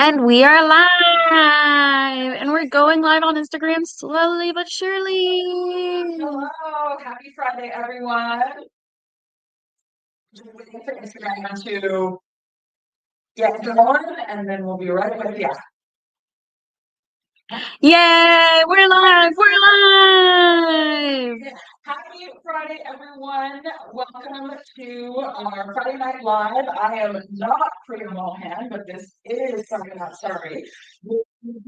And we are live, and we're going live on Instagram slowly but surely. Hello, happy Friday, everyone. Just waiting for Instagram to get going, and then we'll be right with you. Yay, we're live, we're live. Happy Friday, everyone. Welcome to our Friday Night Live. I am not Priya, but this is Sorry Not Sorry. We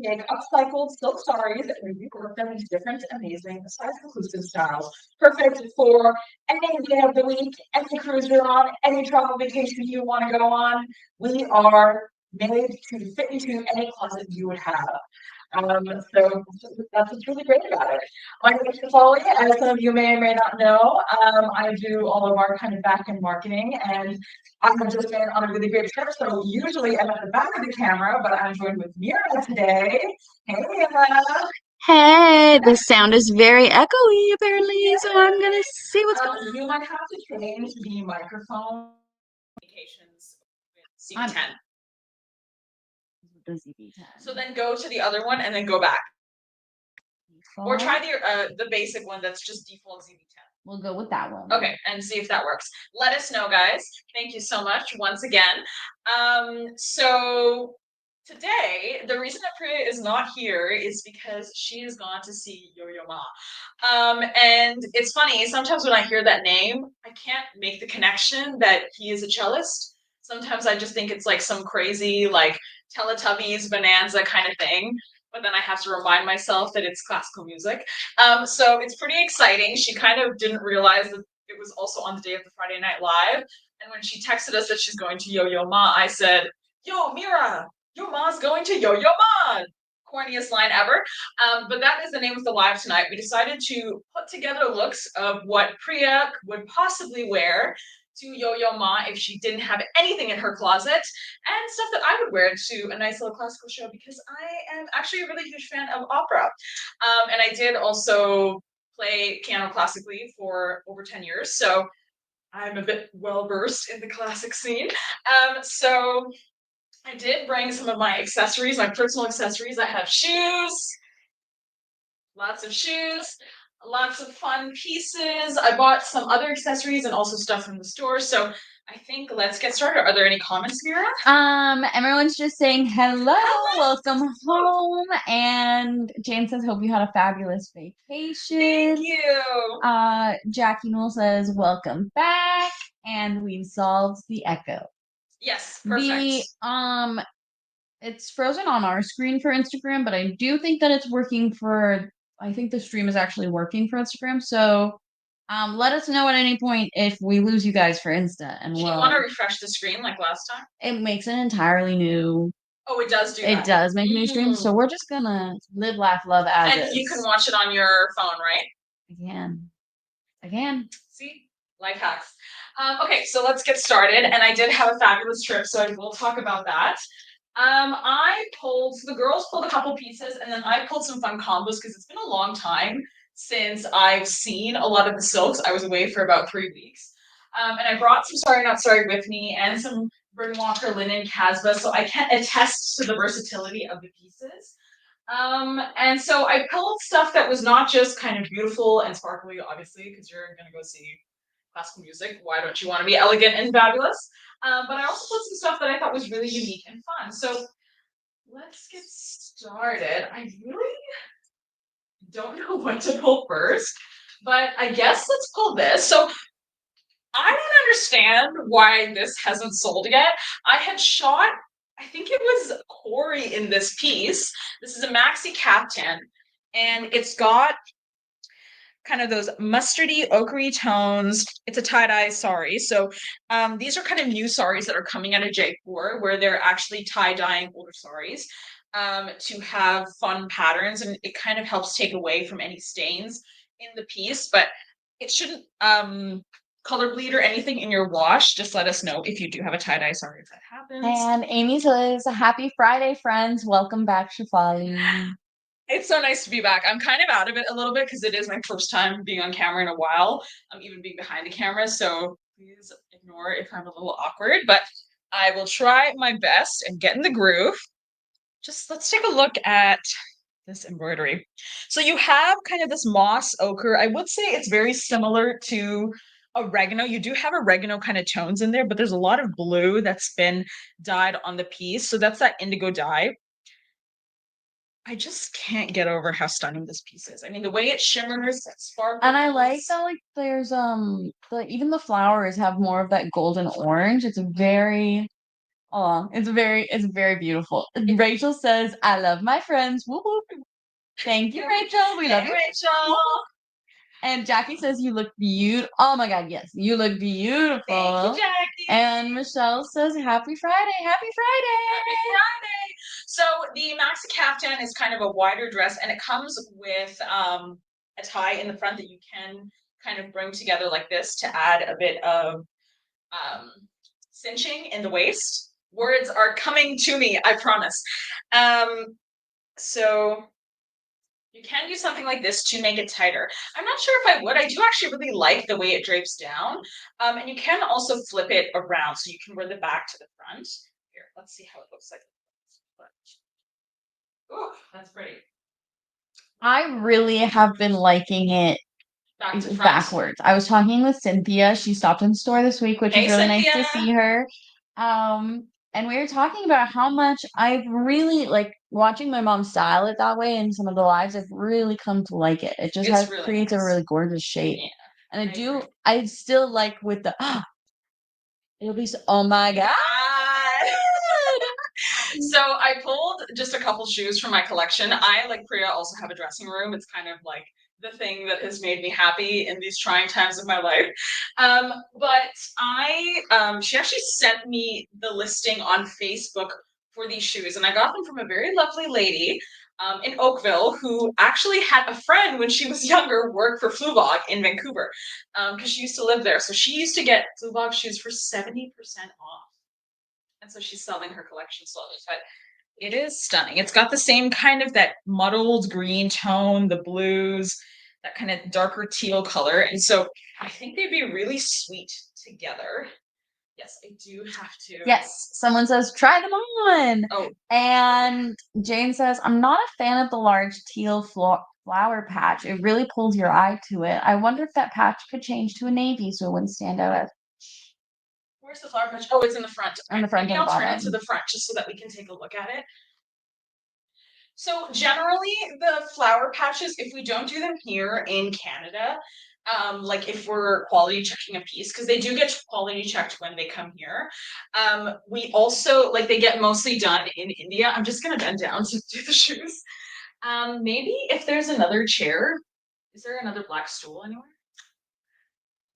take upcycled silk saris and we rework them into different, amazing, size-inclusive styles. Perfect for any day of the week, any cruise you're on, any travel vacation you want to go on. We are made to fit into any closet you would have. So that's what's really great about it. My name is Shefali, as some of you may or may not know. I do all of our kind of back-end marketing, and I have just been on a really great trip. So usually I'm at the back of the camera, but I'm joined with Mira today. Hey, Mira. Hey, the sound is very echoey apparently, so I'm gonna see what's going on. You might have to change the microphone. Communications with C10. The ZB10. So then go to the other one and then go back. Or try the basic one that's just default ZB10. We'll go with that one. Okay, and see if that works. Let us know, guys. Thank you so much once again. So today, the reason that Priya is not here is because she has gone to see Yo-Yo Ma. And it's funny, sometimes when I hear that name, I can't make the connection that he is a cellist. Sometimes I just think it's like some crazy, like, Teletubbies bonanza kind of thing. But then I have to remind myself that it's classical music. So it's pretty exciting. She kind of didn't realize that it was also on the day of the Friday Night Live. And when she texted us that she's going to Yo-Yo Ma, I said, "Yo, Mira, your Ma's going to Yo-Yo Ma." Corniest line ever. But that is the name of the live tonight. We decided to put together looks of what Priya would possibly wear to Yo-Yo Ma if she didn't have anything in her closet, and stuff that I would wear to a nice little classical show because I am actually a really huge fan of opera. And I did also play piano classically for over 10 years, so I'm a bit well versed in the classic scene. So I did bring some of my accessories, my personal accessories. I have shoes, lots of shoes, lots of fun pieces. I bought some other accessories and also stuff from the store. So I think let's get started. Are there any comments, Mira? Everyone's just saying hello, welcome home, and Jane says, "Hope you had a fabulous vacation." Thank you. Jackie Noel says, "Welcome back," and we've solved the echo. Yes, perfect. It's frozen on our screen for Instagram, but I do think that it's working for. I think the stream is actually working for Instagram. So, let us know at any point if we lose you guys for Insta, and Do you want to refresh the screen like last time? it makes an entirely new. Oh, it does do that. It does make a new stream, so we're just gonna live, laugh, love as And is. you can watch it on your phone, right? Again. See, life hacks. Okay, so let's get started. And I did have a fabulous trip, so I will talk about that. The girls pulled a couple pieces, and then I pulled some fun combos because it's been a long time since I've seen a lot of the silks. I was away for about 3 weeks. And I brought some Sorry Not Sorry with me and some Burnwalker linen Casbah, so I can attest to the versatility of the pieces. And so I pulled stuff that was not just kind of beautiful and sparkly, obviously, because you're going to go see classical music. Why don't you want to be elegant and fabulous? But I also pulled some stuff that I thought was really unique and fun. So let's get started. I really don't know what to pull first, but I guess let's pull this. So I don't understand why this hasn't sold yet. I had shot, I think it was Corey in this piece. This is a maxi caftan, and it's got kind of those mustardy, ochre tones. It's a tie-dye sari. So these are kind of new saris that are coming out of Jaipur, where they're actually tie-dyeing older saris to have fun patterns, and it kind of helps take away from any stains in the piece. But it shouldn't color bleed or anything in your wash. Just let us know if you do have a tie-dye sari if that happens. And Amy says, "Happy Friday, friends. Welcome back, Shefali." It's so nice to be back. I'm kind of out of it a little bit because it is my first time being on camera in a while. I'm even being behind the camera, so please ignore if I'm a little awkward, but I will try my best and get in the groove. just let's take a look at this embroidery. So you have kind of this moss ochre. I would say it's very similar to oregano. You do have oregano kind of tones in there, but there's a lot of blue that's been dyed on the piece. So that's that indigo dye. I just can't get over how stunning this piece is. I mean, the way it shimmers, it And I like sparkles. that like there's the even the flowers have more of that golden orange. It's very it's very beautiful. Rachel says, I love my friends. Whoop whoop. Thank you, Rachel. We love Hey, you. Rachel. Whoop, whoop. And Jackie says you look beautiful. Oh my god, yes. You look Thank you, beautiful. And Jackie. Michelle says, Happy Friday, happy Happy Friday. Friday. So the maxi caftan is kind of a wider dress, and it comes with a tie in the front that you can kind of bring together like this to add a bit of um, cinching in the waist. Words are coming to me, I promise. So you can do something like this to make it tighter. I'm not sure if I would. I do actually really like the way it drapes down. And you can also flip it around so you can wear the back to the front. Here, let's see how it looks like. Ooh, that's pretty. I really have been liking it Back to front. backwards. I was talking with Cynthia. She stopped in the store this week, which was Hey, really nice Cynthia. to see her. And we were talking about how much I've really like watching my mom style it that way in some of the lives. I've really come to like it. It just It's has really creates a nice. really gorgeous shape. Yeah, And I agree. I still like with the it'll be so, oh my god. So I pulled just a couple shoes from my collection. I, like Priya, also have a dressing room. It's kind of like the thing that has made me happy in these trying times of my life. She actually sent me the listing on Facebook for these shoes, and I got them from a very lovely lady in Oakville who actually had a friend when she was younger work for Fluvog in Vancouver because she used to live there. So she used to get Fluvog shoes for 70% off. And so she's selling her collection slowly. But it is stunning. It's got the same kind of that muddled green tone, the blues, that kind of darker teal color. And so I think they'd be really sweet together. Yes, I do have to. Yes, someone says try them on. Oh, And Jane says, I'm not a fan of the large flower patch. It really pulls your eye to it. I wonder if that patch could change to a navy so it wouldn't stand out as where's the flower patch? Oh, it's in the front. on Okay, the front maybe and the I'll turn it to bottom. the front just so that we can take a look at it. So generally, the flower patches, if we don't do them here in Canada, like if we're quality checking a piece, because they do get quality checked when they come here. We also like they get mostly done in India. I'm just gonna bend down to do the shoes. Maybe if there's another chair, is there another black stool anywhere?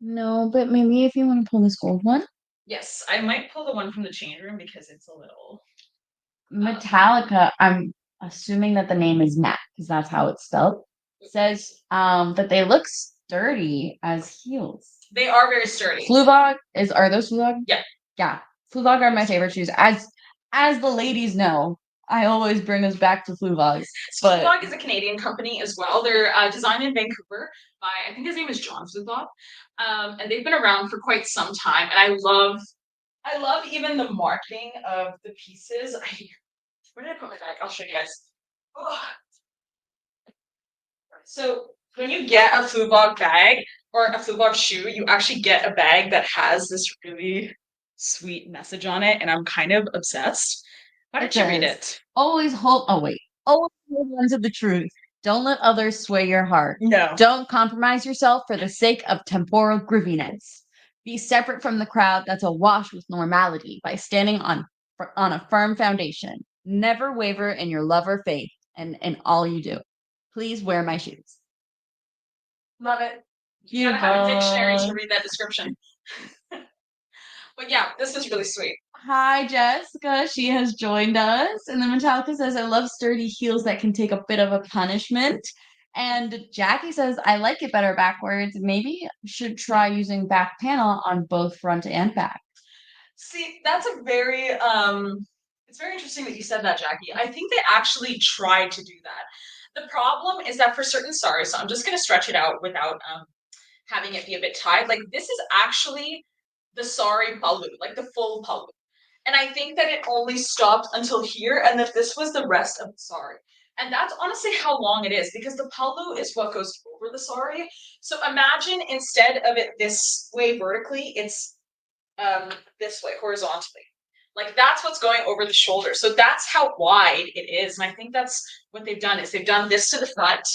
No, but maybe if you want to pull this gold one. Yes, I might pull the one from the change room because it's a little Metallica, I'm assuming that the name is Matt because that's how it's spelled. Says that they look sturdy as heels. they are very sturdy. Fluvog are those Fluvog? Yeah. Yeah. Fluvog are my favorite shoes. As the ladies know, I always bring us back to Fluvogs. Fluvog is a Canadian company as well. They're designed in Vancouver by I think his name is John Fluvog, and they've been around for quite some time. And I love even the marketing of the pieces. Where did I put my bag? I'll show you guys. Oh. So when you get a Fluvog bag or a Fluvog shoe, you actually get a bag that has this really sweet message on it, and I'm kind of obsessed. Why don't you read it? Always hold. Oh wait. Always hold on to the truth. Don't let others sway your heart. No. Don't compromise yourself for the sake of temporal grooviness. Be separate from the crowd that's awash with normality by standing on a firm foundation. Never waver in your love or faith and in all you do. Please wear my shoes. Love it. You gotta have a dictionary to read that description. But yeah, this is really sweet. Hi, Jessica. She has joined us. And then Metallica says, I love sturdy heels that can take a bit of a punishment. And Jackie says, I like it better backwards. Maybe should try using back panel on both front and back. See, that's a very it's very interesting that you said that, Jackie. I think they actually tried to do that. The problem is that for certain saris, so I'm just gonna stretch it out without having it be a bit tied. Like this is actually the sari palu, like the full palu. And I think that it only stopped until here, and that this was the rest of the sari. And that's honestly how long it is, because the pallu is what goes over the sari. So imagine instead of it this way vertically, it's this way horizontally. Like that's what's going over the shoulder. So that's how wide it is. And I think that's what they've done is they've done this to the front,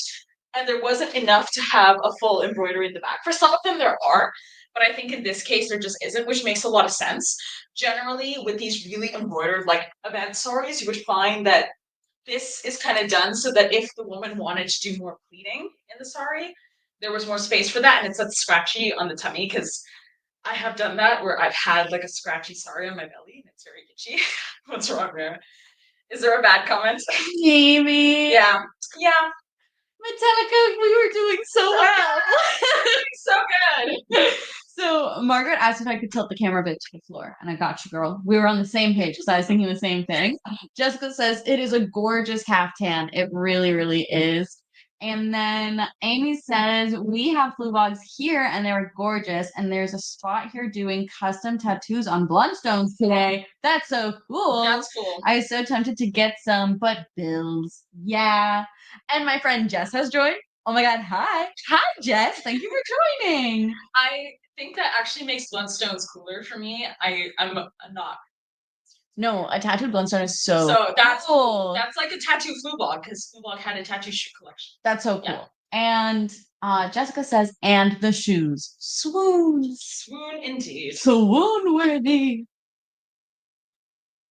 and there wasn't enough to have a full embroidery in the back. For some of them there are, but I think in this case there just isn't, which makes a lot of sense. Generally, with these really embroidered like event saris, you would find that this is kind of done so that if the woman wanted to do more pleating in the sari, there was more space for that, and it's not scratchy on the tummy, because I have done that where I've had like a scratchy sari on my belly and it's very itchy. What's wrong there? Is there a bad comment? Maybe. Yeah. Yeah. Metallica, we were doing so well. So good. So Margaret asked if I could tilt the camera a bit to the floor, and I got you, girl. We were on the same page because I was thinking the same thing. Jessica says it is a gorgeous caftan. It really, really is. And then Amy says we have fluvogs here, and they're gorgeous. And there's a spot here doing custom tattoos on bloodstones today. That's so cool. That's cool. I was so tempted to get some, but bills. Yeah. And my friend Jess has joined. Oh my God. Hi. Hi, Jess. Thank you for joining. I think that actually makes bloodstones cooler for me. I'm not. No, a tattooed bloodstone is so that's cool. That's like a tattoo flubog, because flubog had a tattoo shoe collection. That's so cool. Yeah. And Jessica says, and the shoes. Swoon. Swoon indeed. Swoon worthy.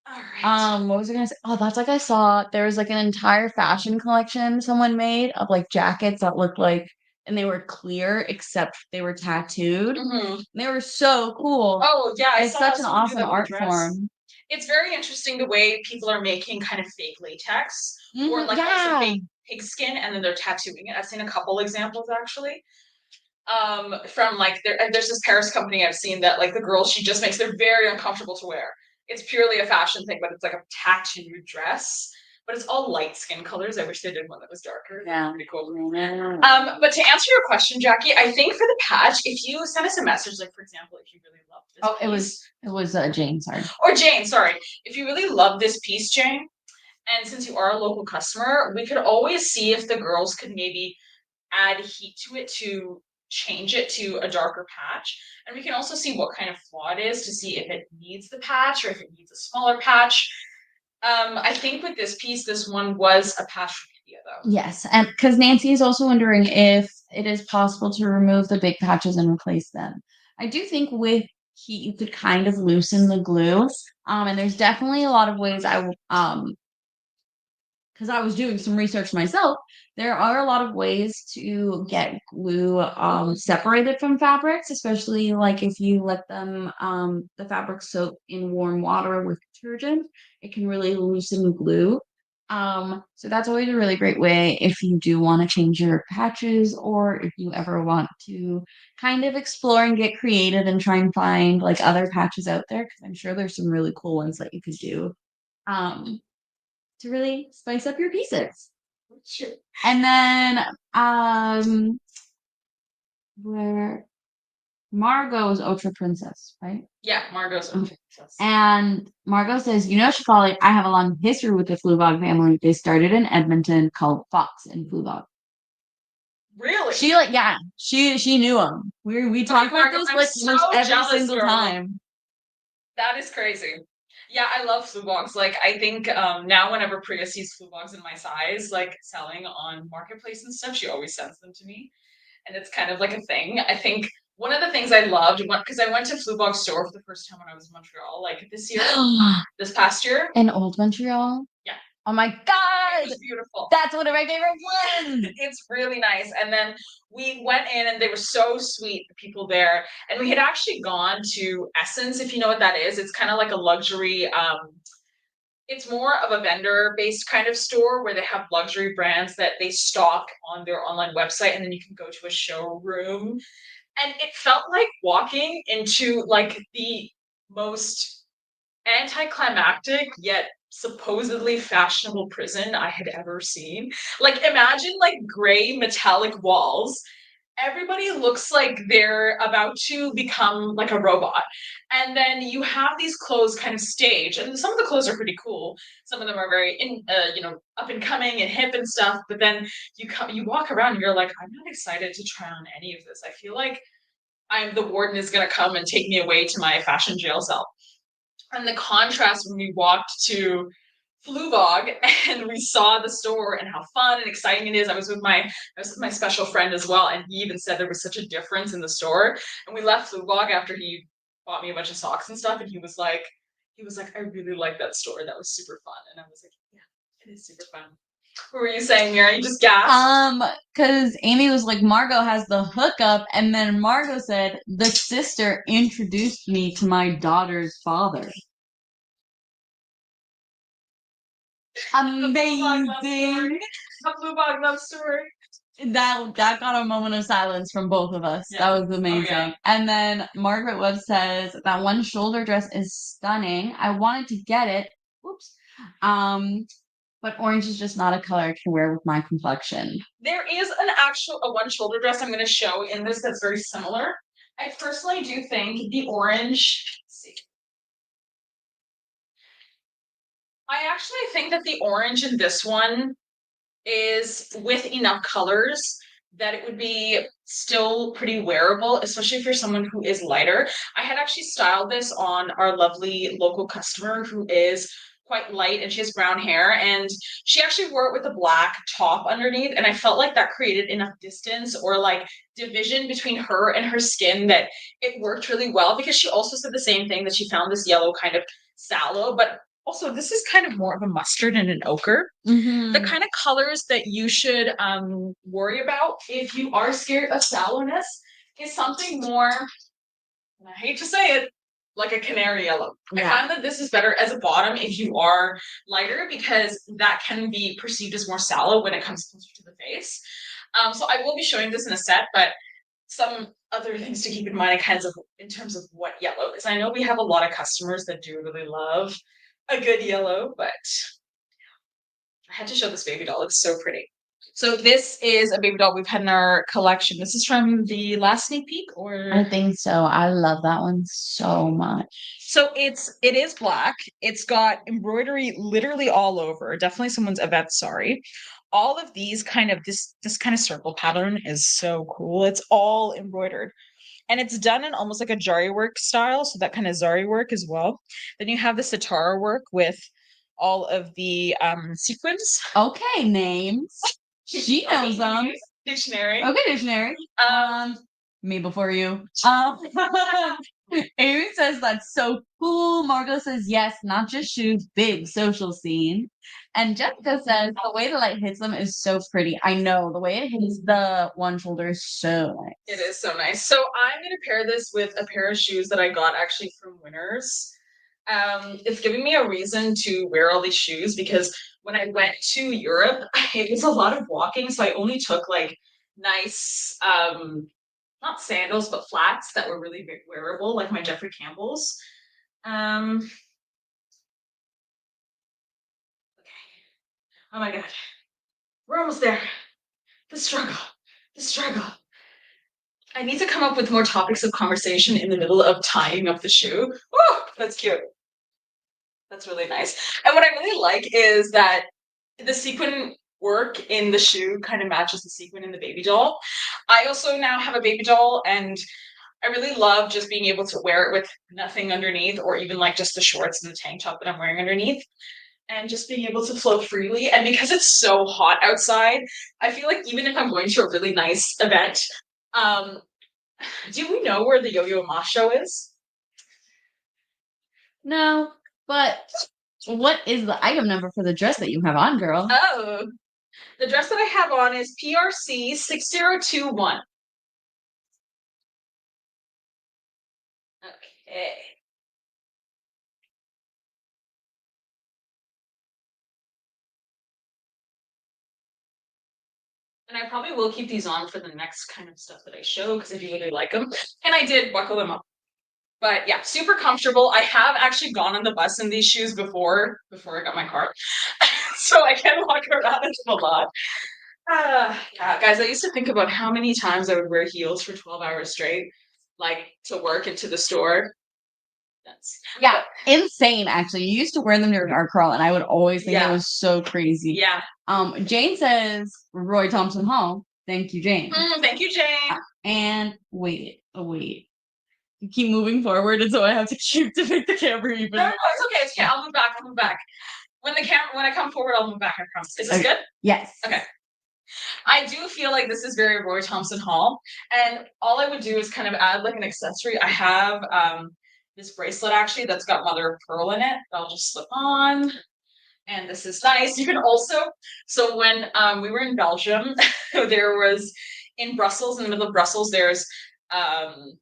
All right. What was I gonna say? Oh, that's like I saw there was like an entire fashion collection someone made of like jackets that looked like, and they were clear except they were tattooed. Mhm. They were so cool. Oh yeah, I It's saw such an someone do awesome that with a art dress. form. It's very interesting the way people are making kind of fake latex, or like almost a Yeah. fake pig skin, and then they're tattooing it. I've seen a couple examples actually. From like there's this Paris company I've seen that like the girl, she just makes, they're very uncomfortable to wear. It's purely a fashion thing, but it's like a tattooed dress. But it's all light skin colors. I wish they did one that was darker. Yeah. Pretty cool. But to answer your question, Jackie, I think for the patch, if you send us a message, like for example, if you really love this piece, it was Jane, sorry. or Jane, sorry. If you really love this piece, Jane, and since you are a local customer, we could always see if the girls could maybe add heat to it to change it to a darker patch. And we can also see what kind of flaw it is to see if it needs the patch or if it needs a smaller patch. I think with this piece, this one was a patch from India though. Yes, and because Nancy is also wondering if it is possible to remove the big patches and replace them. I do think with heat you could kind of loosen the glue. And there's definitely a lot of ways because I was doing some research myself, there are a lot of ways to get glue separated from fabrics, especially like if you let them the fabric soak in warm water with detergent, it can really loosen glue. So that's always a really great way if you do want to change your patches, or if you ever want to kind of explore and get creative and try and find like other patches out there, because I'm sure there's some really cool ones that you could do. To really spice up your pieces. Sure. And then where Margot is Ultra Princess, right? Yeah, Margot's Ultra Princess. And Margot says, you know, Shefali, I have a long history with the Fluevog family. They started in Edmonton called Fox and Fluevog. Really? She she knew them. We talked about those like almost every single time. That is crazy. Yeah, I love fluvogs. Like I think now whenever Priya sees fluvogs in my size, like selling on marketplace and stuff, she always sends them to me. And it's kind of like a thing. I think one of the things I loved, because I went to Fluvog store for the first time when I was in Montreal, like this year, this past year. In Old Montreal? Yeah. Oh my God! It was beautiful. That's one of my favorite ones! It's really nice. And then we went in and they were so sweet, the people there. And we had actually gone to Essence, if you know what that is. It's kind of like a luxury, it's more of a vendor-based kind of store where they have luxury brands that they stock on their online website, and then you can go to a showroom. And it felt like walking into like the most anticlimactic yet supposedly fashionable prison I had ever seen. Like imagine like gray metallic walls everybody looks like they're about to become like a robot. And then you have these clothes kind of stage, and some of the clothes are pretty cool. Some of them are very up and coming and hip and stuff. But then you walk around and you're like, I'm not excited to try on any of this. I feel like the warden is gonna come and take me away to my fashion jail cell. And the contrast when we walked to Flubog and we saw the store and how fun and exciting it is. I was with my special friend as well, and he even said there was such a difference in the store. And we left Flubog after he bought me a bunch of socks and stuff, and he was like, I really like that store. That was super fun. And I was like, yeah, it is super fun. What were you saying, Mira? You just gasped. Because Amy was like, Margot has the hookup, and then Margot said, the sister introduced me to my daughter's father. Amazing. The Flubog love story. That got a moment of silence from both of us. Yeah. That was amazing. Oh, yeah. And then Margaret Webb says that one shoulder dress is stunning. I wanted to get it. Oops. But orange is just not a color I can wear with my complexion. There is a one shoulder dress I'm going to show in this that's very similar. I personally do think the orange. Let's see. I actually think that the orange in this one is with enough colors that it would be still pretty wearable, especially if you're someone who is lighter. I had actually styled this on our lovely local customer who is quite light and she has brown hair, and she actually wore it with a black top underneath, and I felt like that created enough distance or like division between her and her skin that it worked really well, because she also said the same thing, that she found this yellow kind of sallow, but also this is kind of more of a mustard and an ochre. The kind of colors that you should worry about if you are scared of sallowness is something more, and I hate to say it, like a canary yellow. Yeah. I find that this is better as a bottom if you are lighter, because that can be perceived as more sallow when it comes closer to the face. So I will be showing this in a set, but some other things to keep in mind in terms of what yellow, because I know we have a lot of customers that do really love a good yellow, but I had to show this baby doll. It's so pretty. So this is a baby doll we've had in our collection. This is from the last sneak peek, or I think so. I love that one so much. So it is black. It's got embroidery literally all over. Definitely someone's Yvette sari. All of these this kind of circle pattern is so cool. It's all embroidered. And it's done in almost like a jari work style, so that kind of zari work as well. Then you have the sitar work with all of the sequins. Okay, names. She knows them. Dictionary. Okay, dictionary. Me before you. Amy says that's so cool. Margot says yes, not just shoes, big social scene. And Jessica says the way the light hits them is so pretty. I know the way it hits the one shoulder is so nice. It is so nice. So I'm gonna pair this with a pair of shoes that I got actually from Winners. It's giving me a reason to wear all these shoes, because when I went to Europe, it was a lot of walking, so I only took like nice not sandals, but flats that were really wearable, like my Jeffrey Campbell's. Okay. Oh my god. We're almost there. The struggle. The struggle. I need to come up with more topics of conversation in the middle of tying up the shoe. Oh, that's cute. That's really nice. And what I really like is that the sequin work in the shoe kind of matches the sequin in the baby doll. I also now have a baby doll, and I really love just being able to wear it with nothing underneath, or even like just the shorts and the tank top that I'm wearing underneath, and just being able to flow freely. And because it's so hot outside, I feel like even if I'm going to a really nice event, do we know where the Yo-Yo Ma show is? No, but what is the item number for the dress that you have on, girl? Oh, the dress that I have on is PRC 6021. Okay. And I probably will keep these on for the next kind of stuff that I show, because I do really like them. And I did buckle them up. But yeah, super comfortable. I have actually gone on the bus in these shoes before I got my car. So I can walk around in them a lot. Yeah, guys, I used to think about how many times I would wear heels for 12 hours straight, like to work and to the store. That's Yeah, insane. Actually, you used to wear them during art crawl, and I would always think it yeah, was so crazy. yeah. Jane says Roy Thompson Hall. Thank you, Jane. Thank you, Jane. And wait, oh wait. You keep moving forward, and so I have to keep to make the camera even. No, no, it's okay. It's okay. I'll move back. I'll move back. When I come forward, I'll move back. I promise. Is this Okay. good? Yes. Okay. I do feel like this is very Roy Thompson Hall, and all I would do is kind of add like an accessory. I have this bracelet actually that's got mother of pearl in it. I'll just slip on, and this is nice. You can also, so when we were in Belgium, there was in Brussels, in the middle of Brussels, there's um,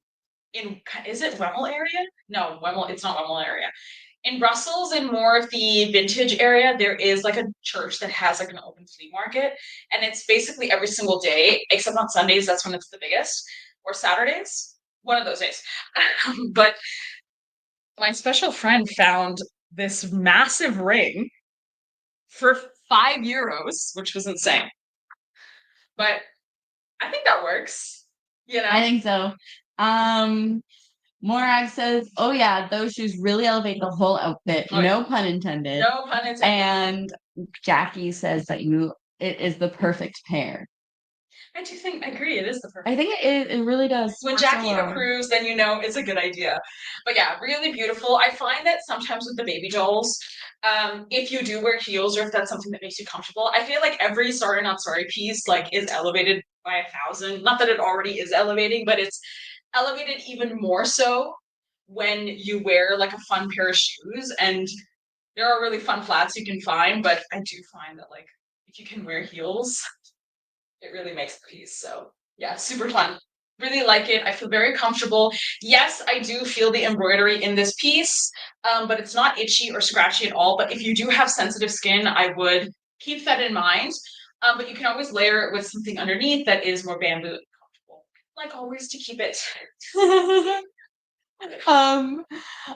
in is it Wemmel area? No, Wemmel. It's not Wemmel area. In Brussels, in more of the vintage area, there is like a church that has like an open flea market, and it's basically every single day, except on Sundays. That's when it's the biggest, or Saturdays, one of those days. But my special friend found this massive ring for €5, which was insane. But I think that works. You I know? think so. Morag says, "Oh yeah, those shoes really elevate the whole outfit. Oh, yeah. No pun intended." No pun intended. And Jackie says that it is the perfect pair. I do think I agree. It is the I perfect. think it really does. When work so Jackie well. approves, then you know it's a good idea. But yeah, really beautiful. I find that sometimes with the baby dolls, if you do wear heels or if that's something that makes you comfortable, I feel like every sorry not sorry piece like is elevated by 1,000. Not that it already is elevating, but it's elevated even more so when you wear like a fun pair of shoes. And there are really fun flats you can find, but I do find that like if you can wear heels, it really makes the piece. So yeah, super fun. Really like it. I feel very comfortable. Yes, I do feel the embroidery in this piece, but it's not itchy or scratchy at all. But if you do have sensitive skin, I would keep that in mind. But you can always layer it with something underneath that is more bamboo and comfortable. Like always to keep it. um,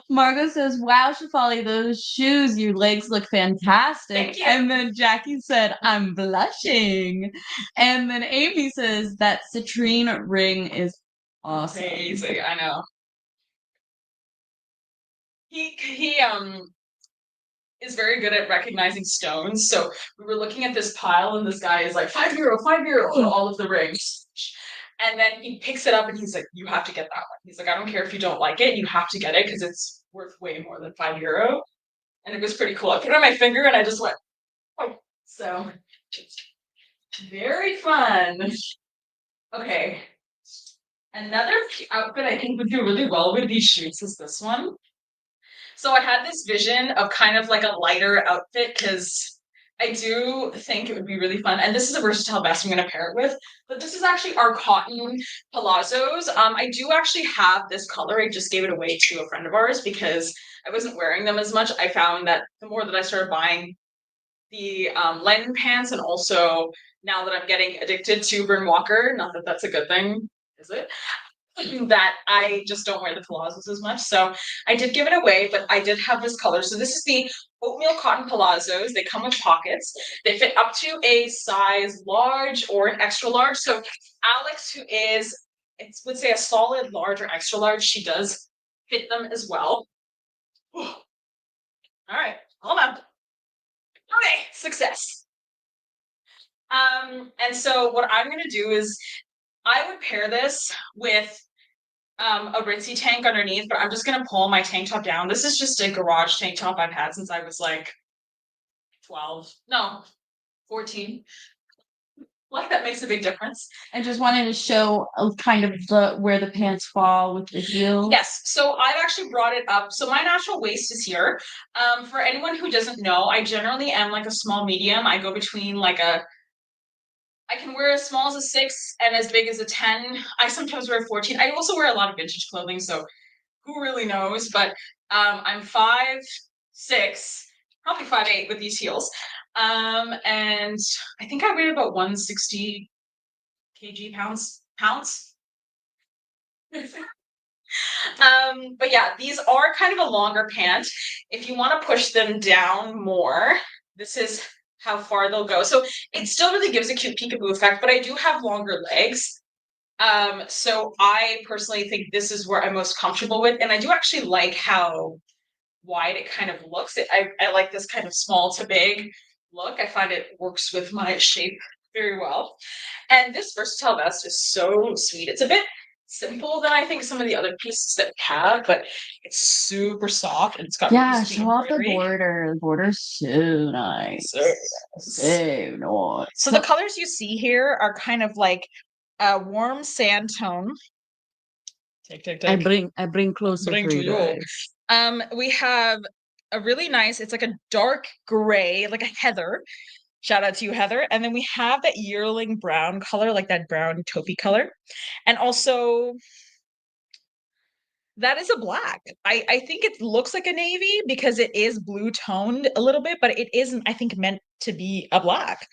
Margot says, "Wow, Shefali, those shoes, your legs look fantastic." Thank you. And then Jackie said, "I'm blushing." And then Amy says, "That citrine ring is awesome." Amazing. I know. He is very good at recognizing stones. So we were looking at this pile, and this guy is like €5, €5 for all of the rings. And then he picks it up, and he's like, "You have to get that one." He's like, "I don't care if you don't like it, you have to get it because it's worth way more than €5." And it was pretty cool. I put it on my finger, and I just went, "Oh!" So very fun. Okay, another outfit I think would do really well with these shoes is this one. So I had this vision of kind of like a lighter outfit because I do think it would be really fun. And this is a versatile vest I'm going to pair it with. But this is actually our cotton palazzos. I do actually have this color. I just gave it away to a friend of ours because I wasn't wearing them as much. I found that the more that I started buying the Lenten pants, and also now that I'm getting addicted to Burn Walker, not that that's a good thing, is it? That I just don't wear the palazzos as much. So I did give it away, but I did have this color. So this is the oatmeal cotton palazzos. They come with pockets. They fit up to a size large or an extra large. So Alex, who is, I would say a solid large or extra large, she does fit them as well. All right, hold on. Okay, success. And so what I'm gonna do is I would pair this with a ritzy tank underneath, but I'm just gonna pull my tank top down. This is just a garage tank top I've had since I was like 12. No, 14. Like that makes a big difference. I just wanted to show kind of where the pants fall with the heel. Yes, so I've actually brought it up. So my natural waist is here. For anyone who doesn't know, I generally am like a small medium. I go between like I can wear as small as a 6 and as big as a 10. I sometimes wear a 14. I also wear a lot of vintage clothing, so who really knows? But I'm 5'6", probably 5'8" with these heels. And I think I weigh about 160 pounds. But yeah, these are kind of a longer pant. If you want to push them down more, this is how far they'll go. So it still really gives a cute peekaboo effect, but I do have longer legs. So I personally think this is where I'm most comfortable with, and I do actually like how wide it kind of looks. I like this kind of small to big look. I find it works with my shape very well. And this versatile vest is so sweet. It's a bit simple than I think some of the other pieces that we have, but it's super soft and it's got really Yeah, sweet show off the embroidery. border. The border's so So nice. So nice. So the colors you see here are kind of like a warm sand tone. I bring closer Bring for to you you. guys. We have a really nice, it's like a dark gray, like a heather. Shout out to you, Heather. And then we have that yearling brown color, like that brown taupey color. And also that is a black. I think it looks like a navy because it is blue toned a little bit, but it isn't, I think, meant to be a black.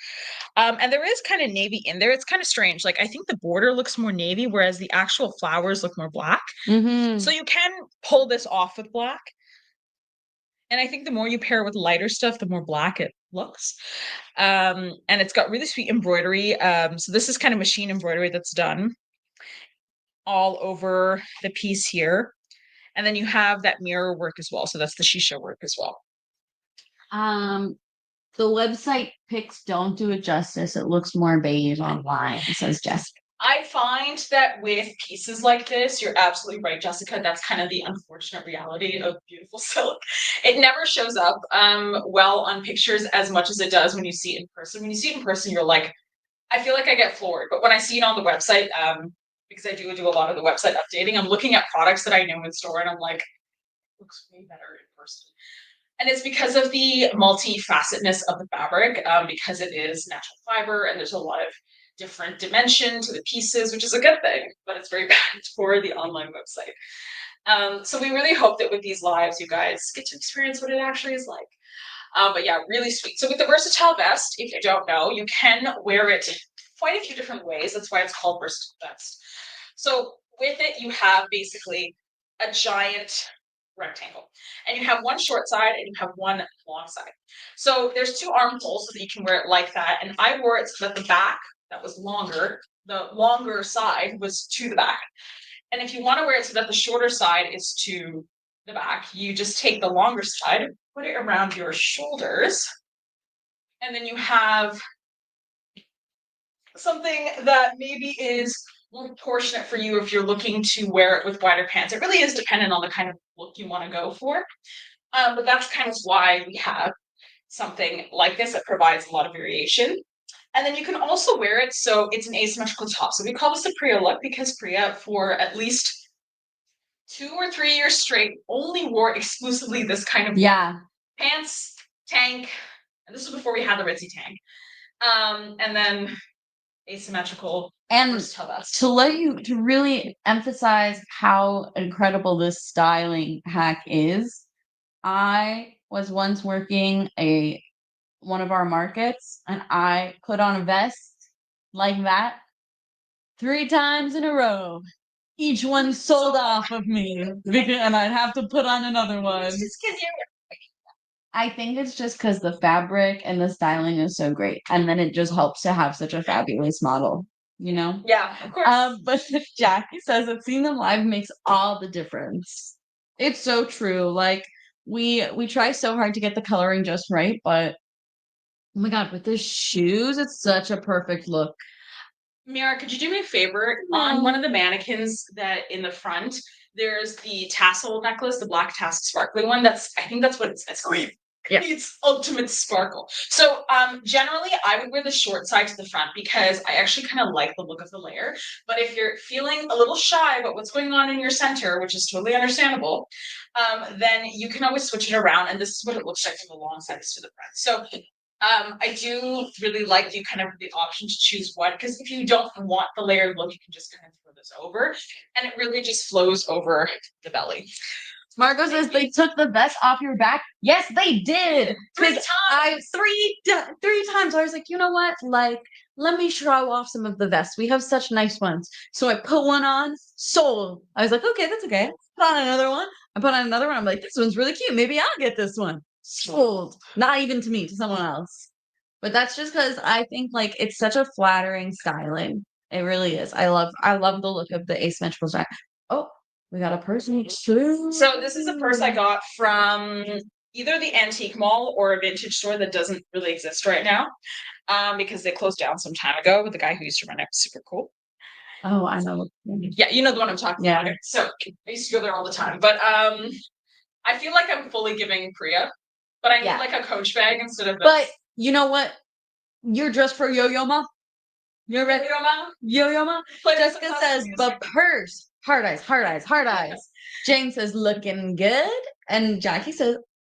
And there is kind of navy in there. It's kind of strange. Like I think the border looks more navy, whereas the actual flowers look more black. Mm-hmm. So you can pull this off with black. And I think the more you pair with lighter stuff, the more black it looks. And it's got really sweet embroidery. So this is kind of machine embroidery that's done all over the piece here. And then you have that mirror work as well. So that's the shisha work as well. Um, the website pics don't do it justice. It looks more beige online, says Jessica. I find that with pieces like this, you're absolutely right, Jessica. That's kind of the unfortunate reality of beautiful silk. It never shows up well on pictures as much as it does when you see it in person. When you see it in person, you're like, I feel like I get floored. But when I see it on the website, because I do a lot of the website updating, I'm looking at products that I know in store and I'm like, looks way better in person. And it's because of the multifacetedness of the fabric, because it is natural fiber and there's a lot of different dimension to the pieces, which is a good thing, but it's very bad for the online website. So we really hope that with these lives, you guys get to experience what it actually is like. But yeah, really sweet. So with the versatile vest, if you don't know, you can wear it quite a few different ways. That's why it's called versatile vest. So with it, you have basically a giant rectangle, and you have one short side and you have one long side. So there's two armholes so that you can wear it like that. And I wore it so that the back that was longer, the longer side was to the back. And if you want to wear it so that the shorter side is to the back, you just take the longer side, put it around your shoulders, and then you have something that maybe is more proportionate for you if you're looking to wear it with wider pants. It really is dependent on the kind of look you want to go for. But that's kind of why we have something like this that provides a lot of variation. And then you can also wear it so it's an asymmetrical top. So we call this the Priya look because Priya, for at least 2 or 3 years straight, only wore exclusively this kind of pants, tank, and this was before we had the ritzy tank. And then asymmetrical And to really emphasize how incredible this styling hack is, I was once working one of our markets and I put on a vest like that 3 times in a row. Each one sold off of me and I'd have to put on another one. I think it's just because the fabric and the styling is so great. And then it just helps to have such a fabulous model, you know? Yeah, of course. But Jackie says that seeing them live makes all the difference. It's so true. Like we try so hard to get the coloring just right, but oh my god, with the shoes, it's such a perfect look. Mira, could you do me a favor? On one of the mannequins that in the front, there's the tassel necklace, the black tassel sparkly one. I think that's what it says. Yeah. It's ultimate sparkle. So generally I would wear the short side to the front because I actually kind of like the look of the layer. But if you're feeling a little shy about what's going on in your center, which is totally understandable, then you can always switch it around. And this is what it looks like from the long sides to the front. So I do really like you kind of the option to choose what, because if you don't want the layered look, you can just kind of throw this over and it really just flows over the belly. Margot says they took the vest off your back. Yes, they did. 3 times. Three times. I was like, you know what? Like, let me show off some of the vests. We have such nice ones. So I put one on, sold. I was like, okay, that's okay. Put on another one. I put on another one. I'm like, this one's really cute. Maybe I'll get this one. Sold. Not even to me, to someone else. But that's just because I think like it's such a flattering styling. It really is. I love the look of the asymmetrical style. Oh, we got a person too. So this is a purse I got from either the antique mall or a vintage store that doesn't really exist right now, because they closed down some time ago. With the guy who used to run it was super cool. Oh, I know. Yeah, you know the one I'm talking Yeah. about. So I used to go there all the time. But I feel like I'm fully giving Priya, but I need Yeah. like a Coach bag instead of But this. you know what? You're dressed for Yo-Yo Ma. You're ready. Yo-Yo Ma? Yo-Yo Ma. Play some Jessica classical says, music. but purse. Hard eyes, hard eyes, hard eyes. Jane says, looking good. And Jackie says,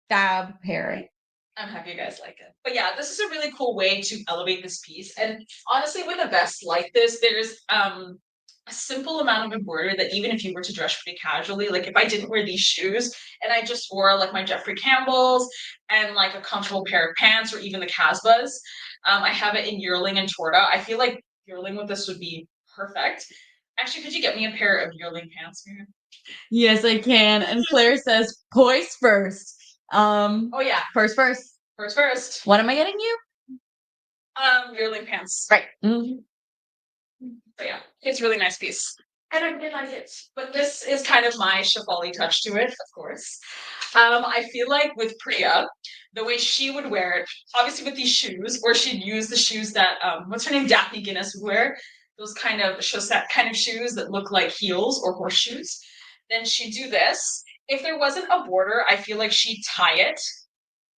fab pairing. I'm happy you guys like it. But yeah, this is a really cool way to elevate this piece. And honestly, with a vest like this, there's a simple amount of embroidery that even if you were to dress pretty casually, like if I didn't wear these shoes and I just wore like my Jeffrey Campbells and like a comfortable pair of pants or even the Casbahs, I have it in yearling and torta. I feel like yearling with this would be perfect. Actually, could you get me a pair of yearling pants, Mira? Yes, I can. And Claire says, poise first. Oh yeah, First. first. What am I getting you? Yearling pants. Right. But yeah, it's a really nice piece. And I really like it. But this is kind of my Shefali touch to it, of course. I feel like with Priya, the way she would wear it, obviously with these shoes, or she'd use the shoes that what's her name, Daphne Guinness would wear, those kind of chaussette kind of shoes that look like heels or horseshoes. Then she'd do this. If there wasn't a border, I feel like she'd tie it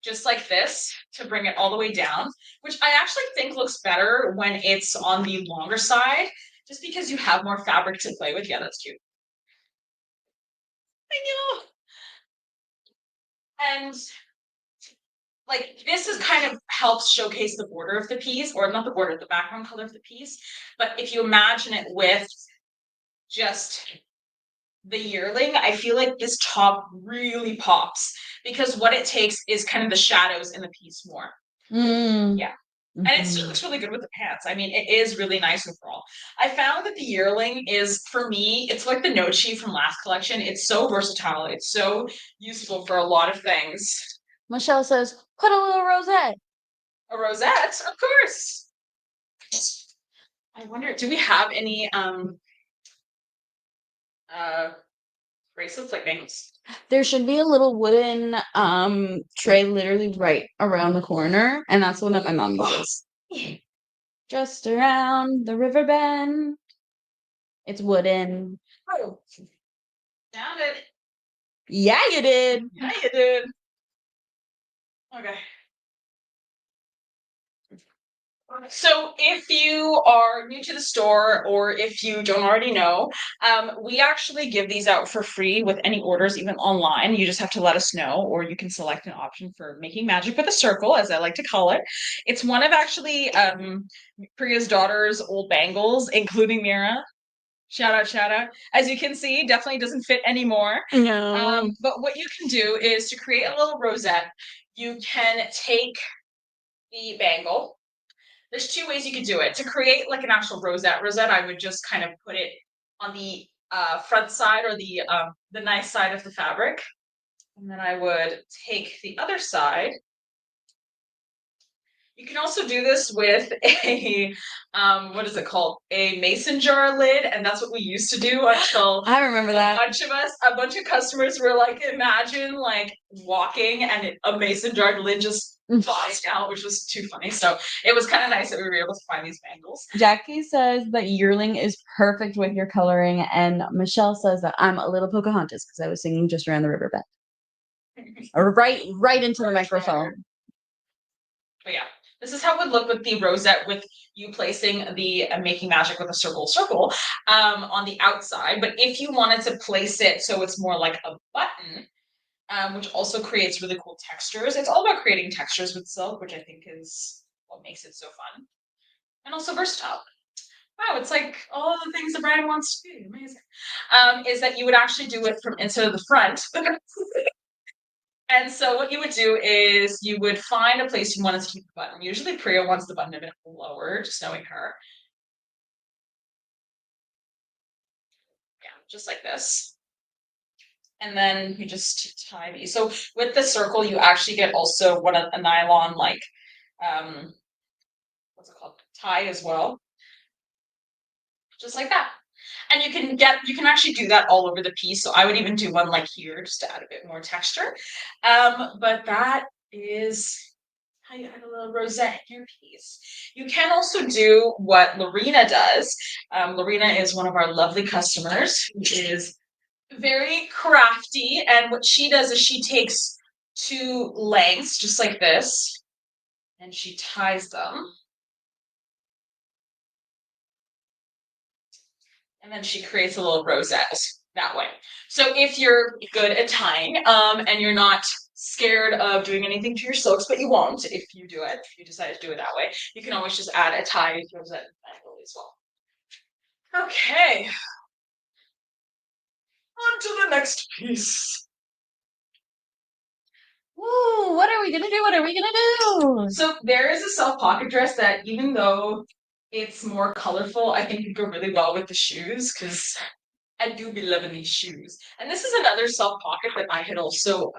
just like this to bring it all the way down, which I actually think looks better when it's on the longer side, just because you have more fabric to play with. Yeah, that's cute. I know. And like this is kind of helps showcase the border of the piece, or not the border, the background color of the piece. But if you imagine it with just the yearling, I feel like this top really pops because what it takes is kind of the shadows in the piece more. Yeah. And it still looks really good with the pants. I mean, it is really nice overall. I found that the yearling is, for me, it's like the Nochi from last collection. It's so versatile. It's so useful for a lot of things. Michelle says, put a little rosette. A rosette, of course. I wonder, do we have any uh bracelets like bangles? There should be a little wooden tray literally right around the corner, and that's the one that my mom uses. Just around the river bend. It's wooden. Oh, found it. Yeah, you did. Yeah, you did. Okay. So if you are new to the store or if you don't already know, we actually give these out for free with any orders, even online. You just have to let us know, or you can select an option for making magic with a circle, as I like to call it. It's one of actually Priya's daughter's old bangles, including Mira. Shout out, shout out. As you can see, definitely doesn't fit anymore. No. But what you can do is to create a little rosette, you can take the bangle. There's two ways you could do it. To create like an actual rosette, I would just kind of put it on the front side or the nice side of the fabric. And then I would take the other side. You can also do this with a, what is it called? A mason jar lid. And that's what we used to do until I remember that. a bunch of customers were like, imagine like walking and a mason jar lid just falls down, which was too funny. So it was kind of nice that we were able to find these bangles. Jackie says that yearling is perfect with your coloring, and Michelle says that I'm a little Pocahontas because I was singing just around the riverbed. Right into the microphone. But yeah, this is how it would look with the rosette, with you placing the making magic with a circle on the outside. But if you wanted to place it so it's more like a button, which also creates really cool textures. It's all about creating textures with silk, which I think is what makes it so fun and also versatile. Wow, it's like all the things the brand wants to do. Amazing. Is that you would actually do it from instead of the front. And so what you would do is you would find a place you wanted to keep the button. Usually Priya wants the button a bit lower, just knowing her. Yeah, just like this. And then you just tie these. So with the circle, you actually get also a nylon like what's it called, tie as well, just like that. And you can actually do that all over the piece. So I would even do one like here just to add a bit more texture. But that is how you add a little rosette in your piece. You can also do what Lorena does. Lorena is one of our lovely customers who is very crafty. And what she does is she takes two lengths just like this and she ties them. And then she creates a little rosette that way. So if you're good at tying, and you're not scared of doing anything to your silks, but you won't if you do it, if you decide to do it that way, you can always just add a tie rosette as well. Okay, on to the next piece. Ooh, what are we gonna do? What are we gonna do? So there is a self pocket dress that even though it's more colorful, I think would go really well with the shoes because I do be loving these shoes. And this is another self pocket that I had also.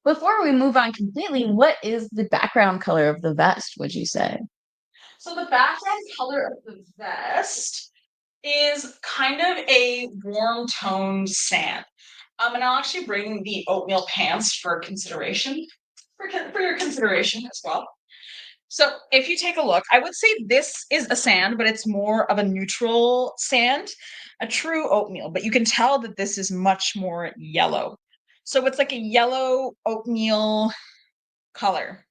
Before we move on completely, what is the background color of the vest, would you say? So the background color of the vest is kind of a warm toned sand. And I'll actually bring the oatmeal pants for consideration, for your consideration as well. So if you take a look, I would say this is a sand, but it's more of a neutral sand, a true oatmeal, but you can tell that this is much more yellow. So it's like a yellow oatmeal color,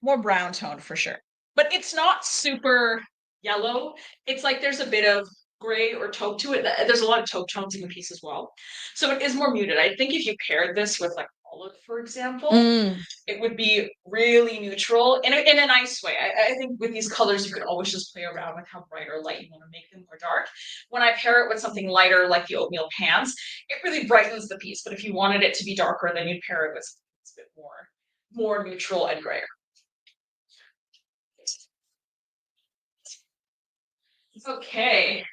more brown toned for sure. But it's not super yellow. It's like there's a bit of gray or taupe to it. There's a lot of taupe tones in the piece as well. So it is more muted. I think if you paired this with like olive, for example, it would be really neutral in a nice way. I think with these colors, you can always just play around with how bright or light you want to make them or dark. When I pair it with something lighter like the oatmeal pants, it really brightens the piece. But if you wanted it to be darker, then you'd pair it with something that's a bit more neutral and grayer. Okay.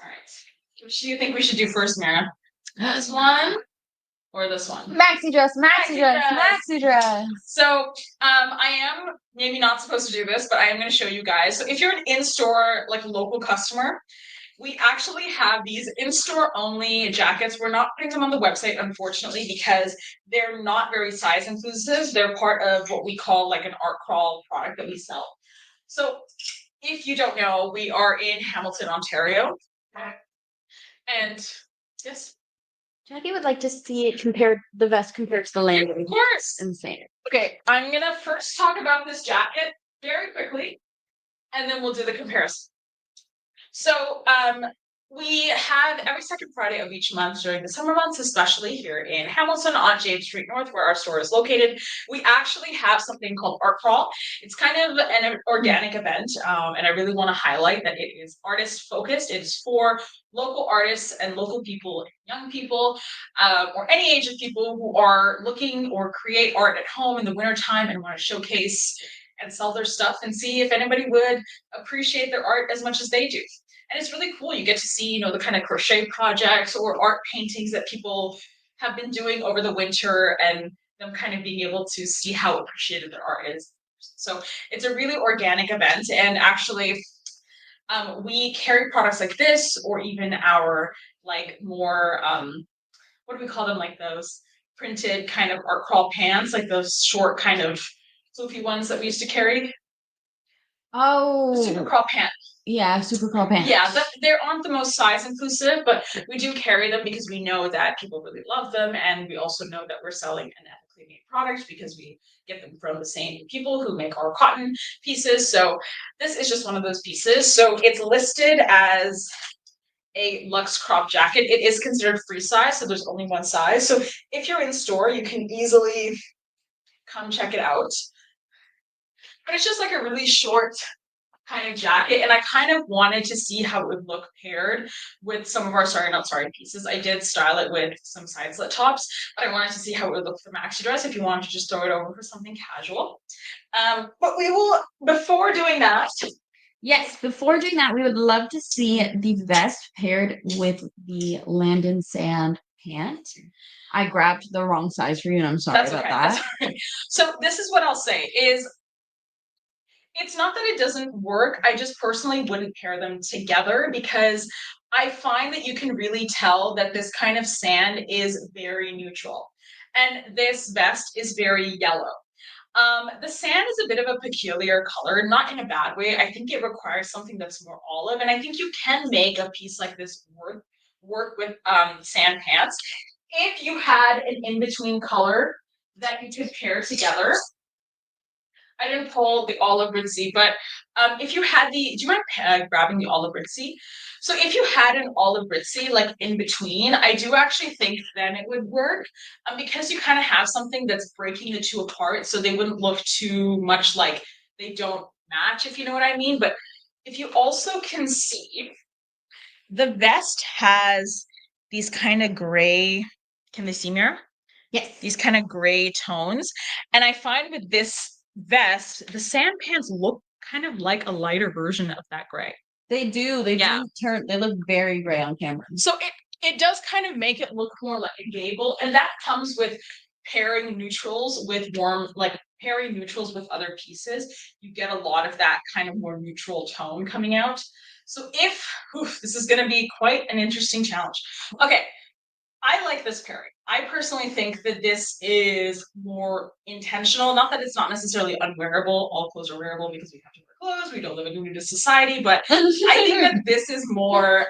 All right. Which do you think we should do first, Mara? This one or this one? Maxi dress, maxi dress, maxi dress. So I am maybe not supposed to do this, but I am going to show you guys. So if you're an in-store, like local customer, we actually have these in-store only jackets. We're not putting them on the website, unfortunately, because they're not very size inclusive. They're part of what we call like an art crawl product that we sell. So if you don't know, we are in Hamilton, Ontario. And yes, Jackie would like to see it compared, the vest compared to the land. of course. Insane. Okay, I'm gonna first talk about this jacket very quickly, and then we'll do the comparison. So we have every second Friday of each month during the summer months, especially here in Hamilton on James Street North, where our store is located. We actually have something called Art Crawl. It's kind of an organic event, and I really want to highlight that it is artist focused. It is for local artists and local people, young people, or any age of people who are looking or create art at home in the wintertime and want to showcase and sell their stuff and see if anybody would appreciate their art as much as they do. And it's really cool. You get to see, the kind of crochet projects or art paintings that people have been doing over the winter and them kind of being able to see how appreciated their art is. So it's a really organic event. And actually, we carry products like this or even our like more, what do we call them? Like those printed kind of art crawl pants, like those short kind of floofy ones that we used to carry. Oh, Super crawl pant. Yeah, super cool pants. Yeah, they aren't the most size inclusive, but we do carry them because we know that people really love them, and we also know that we're selling an ethically made product because we get them from the same people who make our cotton pieces. So this is just one of those pieces. So it's listed as a luxe crop jacket. It is considered free size, so there's only one size. So if you're in store, you can easily come check it out. But it's just like a really short kind of jacket, and I kind of wanted to see how it would look paired with some of our not sorry pieces. I did style it with some side slit tops, but I wanted to see how it would look for maxi dress if you wanted to just throw it over for something casual. But we will, before doing that, Yes, before doing that, we would love to see the vest paired with the Landon Sand pant. I grabbed the wrong size for you, and I'm sorry That's about okay. that. That's all right. So this is what I'll say is it's not that it doesn't work. I just personally wouldn't pair them together because I find that you can really tell that this kind of sand is very neutral. And this vest is very yellow. The sand is a bit of a peculiar color, not in a bad way. I think it requires something that's more olive, and I think you can make a piece like this work with sand pants if you had an in-between color that you could pair together. I didn't pull the olive ritzy, but if you had the, do you mind grabbing the olive ritzy? So if you had an olive ritzy like in between, I do actually think then it would work because you kind of have something that's breaking the two apart, so they wouldn't look too much like they don't match, if you know what I mean. But if you also can see, the vest has these kind of gray. Can they see, Mira? Yes. These kind of gray tones. And I find with this vest, the sand pants look kind of like a lighter version of that gray. They do. They Yeah. do turn. They look very gray on camera. So it does kind of make it look more like a gable, and that comes with pairing neutrals with warm, like pairing neutrals with other pieces. You get a lot of that kind of more neutral tone coming out. So if, this is going to be quite an interesting challenge. Okay, I like this pairing. I personally think that this is more intentional. Not that it's not necessarily unwearable. All clothes are wearable because we have to wear clothes. We don't live in a nudist society. But I think that this is more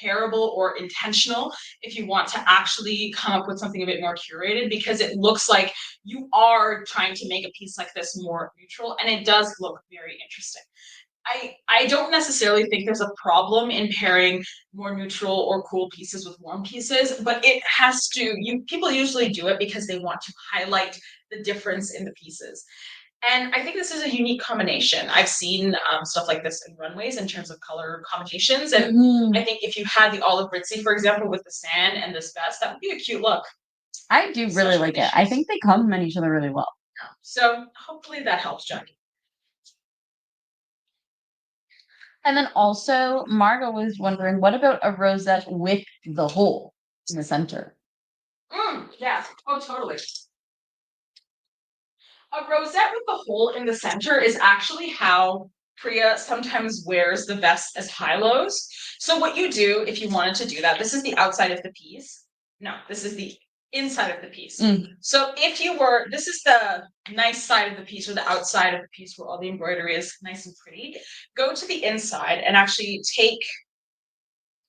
pairable or intentional if you want to actually come up with something a bit more curated, because it looks like you are trying to make a piece like this more neutral, and it does look very interesting. I don't necessarily think there's a problem in pairing more neutral or cool pieces with warm pieces, but it has to, people usually do it because they want to highlight the difference in the pieces. And I think this is a unique combination. I've seen stuff like this in runways in terms of color combinations. And I think if you had the olive ritzy, for example, with the sand and this vest, that would be a cute look. I do really like it. I think they complement each other really well. So hopefully that helps, Jackie. And then also, Margot was wondering, what about a rosette with the hole in the center? Yeah. Oh, totally. A rosette with the hole in the center is actually how Priya sometimes wears the vest as high-lows. So what you do if you wanted to do that, this is the outside of the piece. No, this is the inside of the piece. So if you were, this is the nice side of the piece, or the outside of the piece where all the embroidery is nice and pretty. Go to the inside and actually take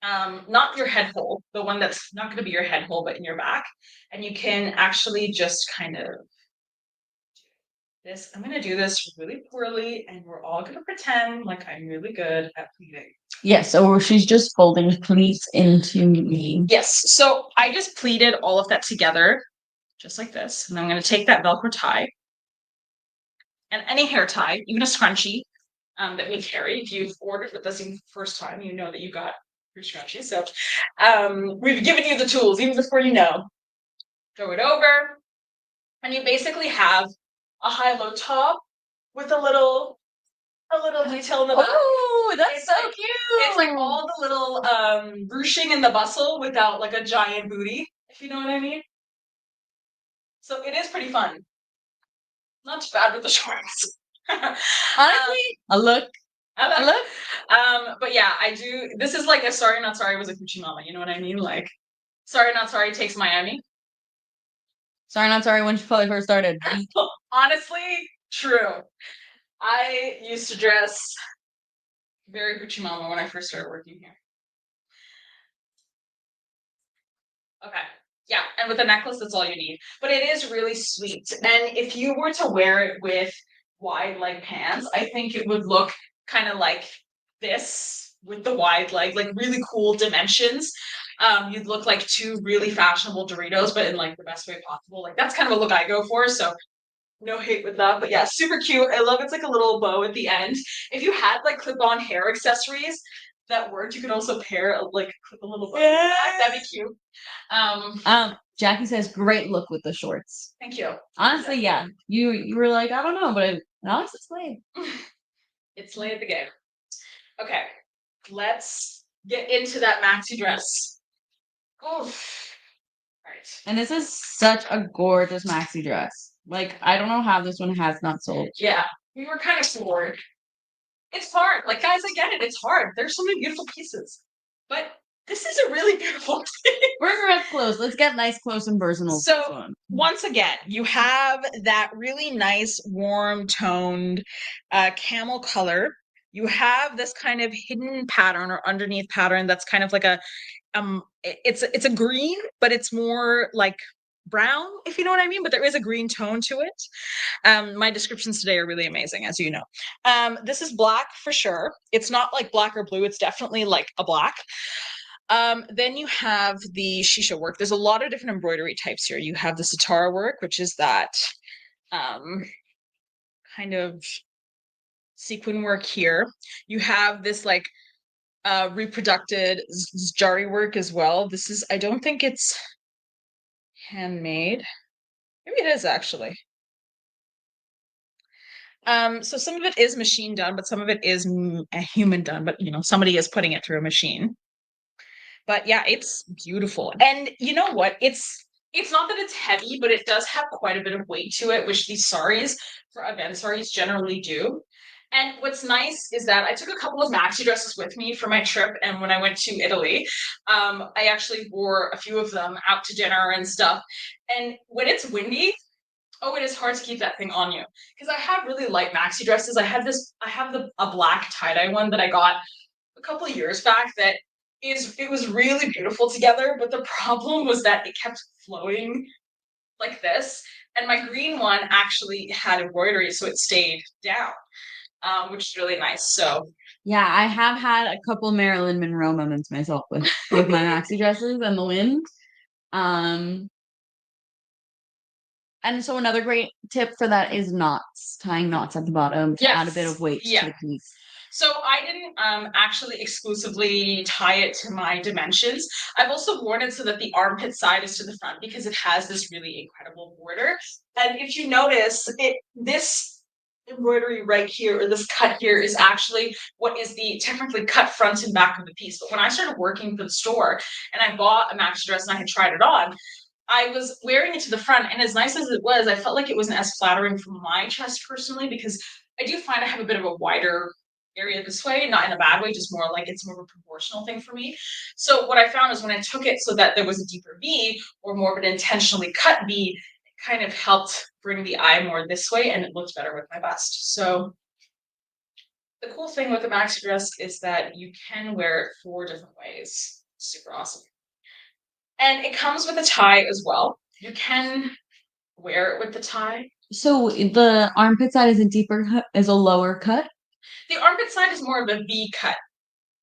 not your head hole, the one that's not going to be your head hole, but in your back. And you can actually just kind of this. I'm going to do this really poorly, and we're all going to pretend like I'm really good at pleating. Yes, so she's just folding pleats into me. Yes, so I just pleated all of that together, just like this. And I'm going to take that Velcro tie and any hair tie, even a scrunchie that we carry. If you've ordered with us the first time, you know that you got your scrunchie. So we've given you the tools even before you know. Throw it over, and you basically have a high-low top with a little detail in the back. Oh, that's so cute. It's like all the little ruching and the bustle without like a giant booty, if you know what I mean. So it is pretty fun. Not too bad with the shorts. Honestly, a look. A look. But yeah, I do. This is like a sorry not sorry was a coochie mama. You know what I mean? Like sorry not sorry takes Miami. Sorry not sorry when she probably first started. Honestly, true. I used to dress very coochie mama when I first started working here. Okay. Yeah, and with a necklace, that's all you need. But it is really sweet. And if you were to wear it with wide leg pants, I think it would look kind of like this with the wide leg, like really cool dimensions. You'd look like two really fashionable Doritos, but in like the best way possible. Like that's kind of a look I go for. So no hate with that, but yeah, super cute. I love it's like a little bow at the end. If you had like clip-on hair accessories that worked, you could also pair like clip a little bow. Yeah. That'd be cute. Jackie says, great look with the shorts. Thank you. Honestly, yeah. You were like, I don't know, but Alex is slayed. It's slayed the game. Okay, let's get into that maxi dress. Oof. All right. And this is such a gorgeous maxi dress. Like, I don't know how this one has not sold. Yeah, we were kind of floored. It's hard. Like, guys, I get it. It's hard. There's so many beautiful pieces. But this is a really beautiful thing. Bring her up close. Let's get nice, close, and personal. with this So, one. once again, you have that really nice, warm toned camel color. You have this kind of hidden pattern or underneath pattern that's kind of like it's a green, but it's more like brown, if you know what I mean, but there is a green tone to it. My descriptions today are really amazing, as you know. This is black for sure. It's not like black or blue, it's definitely like a black. Then you have the shisha work. There's a lot of different embroidery types here. You have the sitara work, which is that um, kind of sequin work here. You have this like reproduced jari work as well. This is, I don't think it's handmade. Maybe it is actually. So some of it is machine done, but some of it is a human done, but you know, somebody is putting it through a machine. But yeah, it's beautiful. And you know what? It's not that it's heavy, but it does have quite a bit of weight to it, which these saris for event saris generally do. And what's nice is that I took a couple of maxi dresses with me for my trip, and when I went to Italy, I actually wore a few of them out to dinner and stuff. And when it's windy, oh, it is hard to keep that thing on you because I have really light maxi dresses. I have a black tie dye one that I got a couple of years back that it was really beautiful together, but the problem was that it kept flowing like this, and my green one actually had embroidery, so it stayed down, which is really nice. So Yeah, I have had a couple Marilyn Monroe moments myself with my maxi dresses and the wind. Um, and so another great tip for that is knots, tying knots at the bottom to add a bit of weight to the piece. So I didn't actually exclusively tie it to my dimensions. I've also worn it so that the armpit side is to the front because it has this really incredible border. And if you notice, this embroidery right here or this cut here is actually what is the technically cut front and back of the piece. But when I started working for the store and I bought a maxi dress and I had tried it on, I was wearing it to the front, and as nice as it was, I felt like it wasn't as flattering for my chest personally because I do find I have a bit of a wider area this way, not in a bad way, just more like it's more of a proportional thing for me. So what I found is when I took it so that there was a deeper V or more of an intentionally cut V, it kind of helped bring the eye more this way and it looked better with my bust. So the cool thing with the maxi dress is that you can wear it 4 different ways. Super awesome. And it comes with a tie as well. You can wear it with the tie. So the armpit side is a deeper cut, is a lower cut. The armpit side is more of a V cut,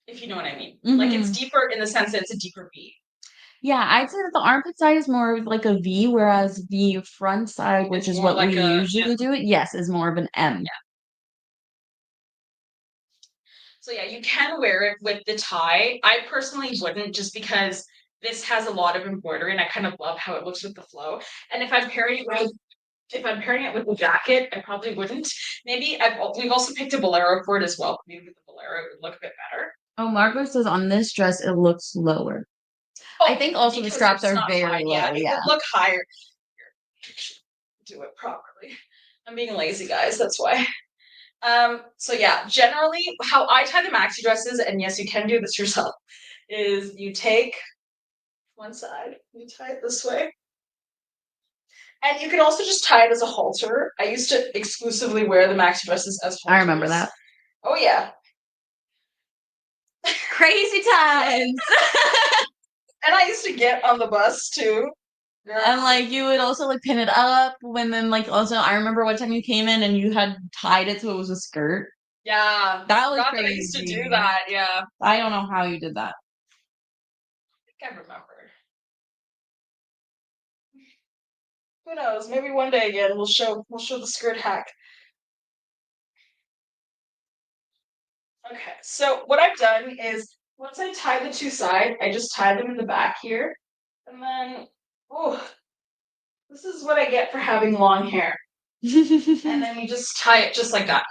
if you know what I mean. Like it's deeper in the sense that it's a deeper V. Yeah, I'd say that the armpit side is more of like a V, whereas the front side, which is what like we usually do it, yes, is more of an M. Yeah. So yeah, you can wear it with the tie. I personally wouldn't just because this has a lot of embroidery and I kind of love how it looks with the flow. And if I'm pairing it with the jacket, I probably wouldn't. Maybe we've also picked a bolero for it as well. Maybe with the bolero it would look a bit better. Oh, Margot says on this dress it looks lower. I think also the straps are very low. Yeah, it Yeah. would look higher. Do it properly. I'm being lazy, guys. That's why. So yeah, generally how I tie the maxi dresses, and yes, you can do this yourself, is you take one side, you tie it this way. And you can also just tie it as a halter. I used to exclusively wear the maxi dresses as halters. I remember that. Oh yeah. Crazy times. And I used to get on the bus too. And like you would also like pin it up when then like also I remember one time you came in and you had tied it so it was a skirt. Yeah. That was Forgot crazy. that I used to do that, yeah. I don't know how you did that. I think I remember. Who knows? Maybe one day again we'll show the skirt hack. Okay, so what I've done is once I tie the two sides, I just tie them in the back here. And then, oh, this is what I get for having long hair. And then you just tie it just like that.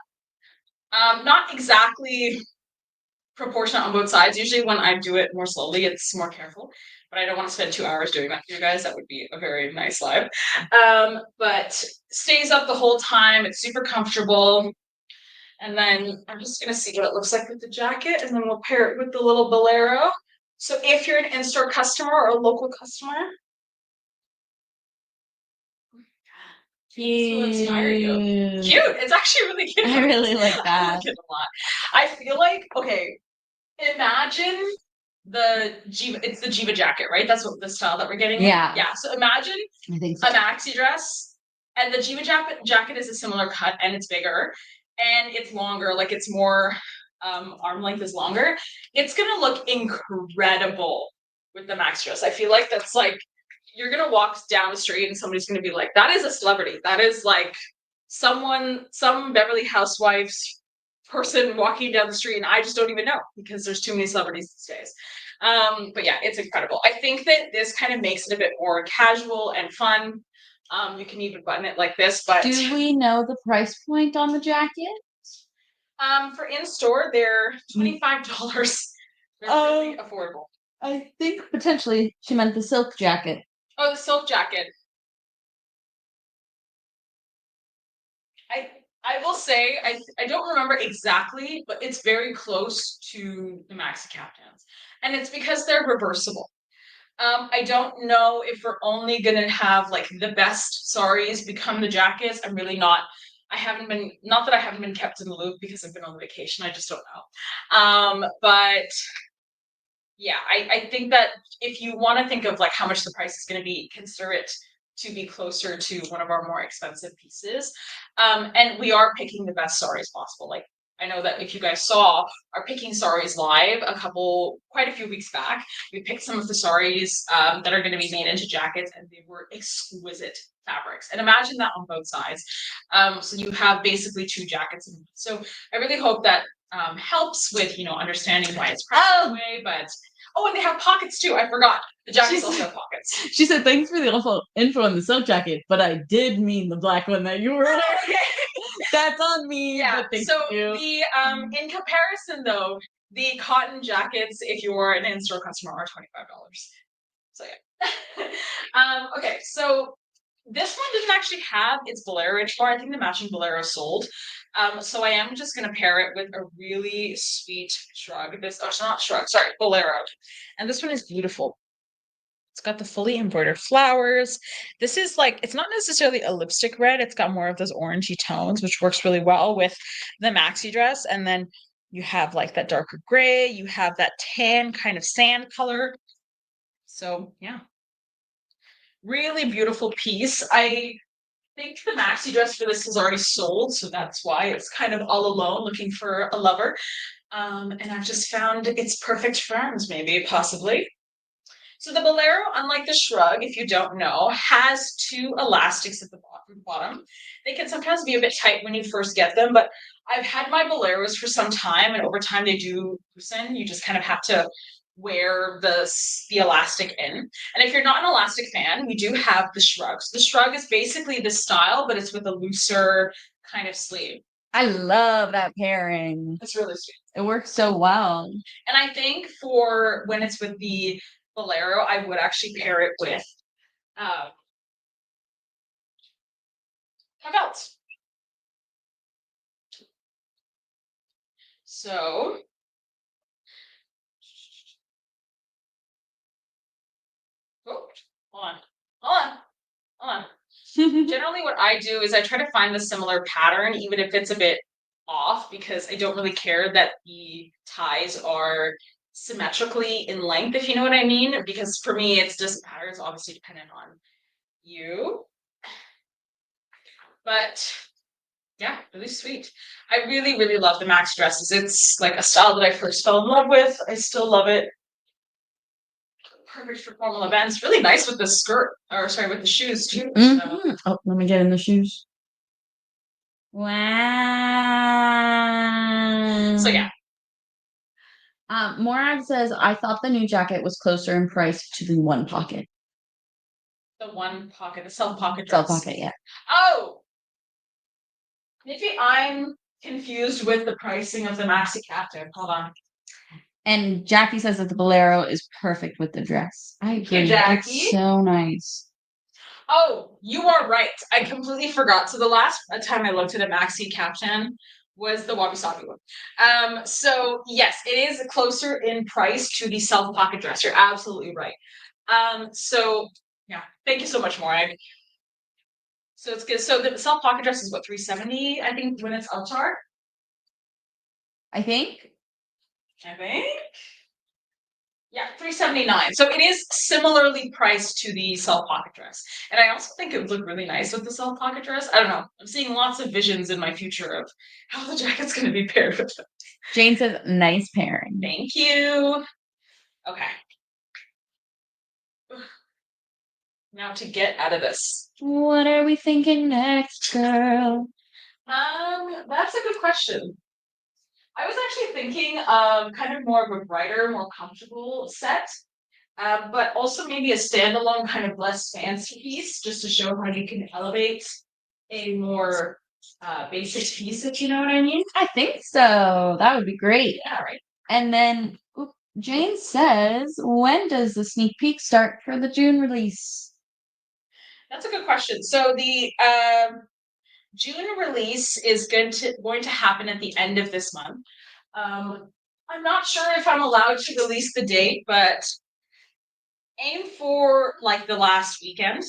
Not exactly proportionate on both sides. Usually when I do it more slowly, it's more careful, but I don't want to spend 2 hours doing that for you guys. That would be a very nice live. But stays up the whole time. It's super comfortable. And then I'm just gonna see what it looks like with the jacket, and then we'll pair it with the little bolero. So if you're an in-store customer or a local customer, this will inspire you. Cute. It's actually really cute. I really like I that. like it a lot. I feel like, okay, imagine it's the Jiva jacket, right? That's what the style that we're getting in. Yeah. Yeah. So imagine I think so. a maxi dress, and the Jiva jacket is a similar cut, and it's bigger, and it's longer. Like it's more arm length is longer. It's gonna look incredible with the maxi dress. I feel like that's like you're gonna walk down the street and somebody's gonna be like, "That is a celebrity. That is like some Beverly Housewives person walking down the street, and I just don't even know because there's too many celebrities these days." But yeah, it's incredible. I think that this kind of makes it a bit more casual and fun. You can even button it like this, but do we know the price point on the jacket? for in store, they're $25. They're really affordable. I think potentially she meant the silk jacket. Oh, the silk jacket. I will say I don't remember exactly, but it's very close to the maxi caftans, and it's because they're reversible. I don't know if we're only gonna have like the best saris become the jackets. I'm really not. I haven't been not that I haven't been kept in the loop because I've been on vacation. I just don't know. But yeah, I think that if you want to think of like how much the price is going to be, consider it to be closer to one of our more expensive pieces. And we are picking the best saris possible. Like I know that if you guys saw our picking saris live quite a few weeks back, we picked some of the saris that are going to be made into jackets, and they were exquisite fabrics. And imagine that on both sides. So you have basically two jackets. So I really hope that helps with understanding why it's priced that way. But and they have pockets too. I forgot the jackets also have pockets. She said, "Thanks for the info on the silk jacket, but I did mean the black one that you were wearing." That's on me. Yeah. But thank So you. the in comparison though, the cotton jackets, if you're an in-store customer, are $25. So yeah. Okay, so this one doesn't actually have its bolero anymore. I think the matching bolero sold. So I am just gonna pair it with a really sweet shrug. It's not shrug, sorry, bolero. And this one is beautiful. It's got the fully embroidered flowers. This is like, it's not necessarily a lipstick red. It's got more of those orangey tones, which works really well with the maxi dress. And then you have like that darker gray. You have that tan kind of sand color. So yeah, really beautiful piece. I think the maxi dress for this is already sold, so that's why it's kind of all alone looking for a lover. And I've just found its perfect friends, maybe, possibly. So the bolero, unlike the shrug, if you don't know, has two elastics at the bottom. They can sometimes be a bit tight when you first get them, but I've had my boleros for some time, and over time they do loosen. You just kind of have to wear the elastic in. And if you're not an elastic fan, we do have the shrug. So the shrug is basically this style, but it's with a looser kind of sleeve. I love that pairing. It's really sweet. It works so well. And I think for when it's with the bolero, I would actually pair it with my belts. So hold on, hold on, hold on. Generally, what I do is I try to find the similar pattern, even if it's a bit off, because I don't really care that the ties are symmetrically in length, if you know what I mean. Because for me, it's just patterns, obviously dependent on you. But yeah, really sweet. I really, really love the Max dresses. It's like a style that I first fell in love with. I still love it. Perfect for formal events. Really nice with the skirt, or sorry, with the shoes too. Mm-hmm. Oh, let me get in the shoes. Wow. So yeah. Morag says, "I thought the new jacket was closer in price to the one pocket." The one pocket, the self pocket dress. Self pocket, yeah. Oh, maybe I'm confused with the pricing of the maxi captain. Hold on. And Jackie says that the bolero is perfect with the dress. I Thank you, agree. Jackie. It's so nice. Oh, you are right. I completely forgot. So the last time I looked at a maxi captain was the wabi sabi one. So yes, it is closer in price to the self pocket dress. You're absolutely right. So yeah, thank you so much, Maura. So it's good. So the self pocket dress is what, 370, I think, when it's Altar. I think. I think. Yeah, 379. So it is similarly priced to the self pocket dress. And I also think it would look really nice with the self pocket dress. I don't know. I'm seeing lots of visions in my future of how the jacket's going to be paired with it. Jane says, nice pairing. Thank you. Okay. Now to get out of this. What are we thinking next, girl? That's a good question. I was actually thinking of kind of more of a brighter, more comfortable set. But also maybe a standalone kind of less fancy piece, just to show how you can elevate a more basic piece, if you know what I mean. I think so. That would be great. Yeah, right. And then Jane says, when does the sneak peek start for the June release? That's a good question. So the June release is going to happen at the end of this month. I'm not sure if I'm allowed to release the date, but aim for like the last weekend.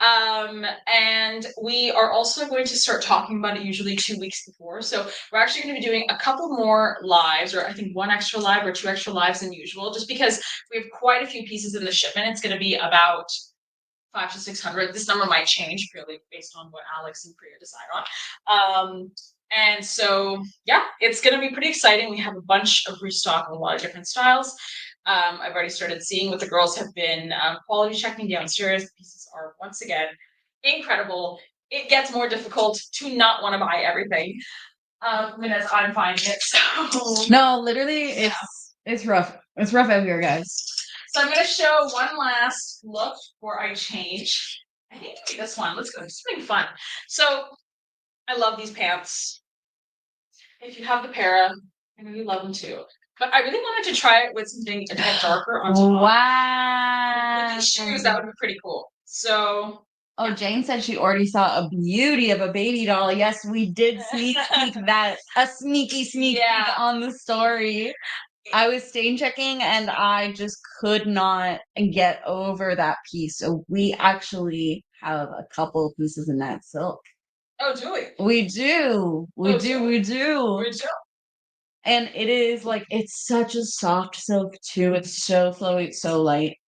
And we are also going to start talking about it usually 2 weeks before. So we're actually going to be doing a couple more lives, or I think one extra live or two extra lives than usual, just because we have quite a few pieces in the shipment. It's going to be about 500 to 600. This number might change purely based on what Alex and Priya decide on. And so, yeah, it's going to be pretty exciting. We have a bunch of restock of a lot of different styles. I've already started seeing what the girls have been quality checking downstairs. The pieces are, once again, incredible. It gets more difficult to not want to buy everything as I'm finding it. So, no, literally, it's rough. It's rough out here, guys. So I'm going to show one last look before I change. I think maybe this one. Let's go. It's something fun. So I love these pants. If you have the para, I know you love them too. But I really wanted to try it with something a bit darker on top. Wow. With these shoes, that would be pretty cool. So. Oh, Jane said she already saw a beauty of a baby doll. Yes, we did sneak peek that. A sneaky sneak peek on the story. I was stain checking and I just could not get over that piece. So we actually have a couple of pieces in that silk. Oh, do we? We do. We do. We do. And it is like, it's such a soft silk too. It's so flowy, it's so light.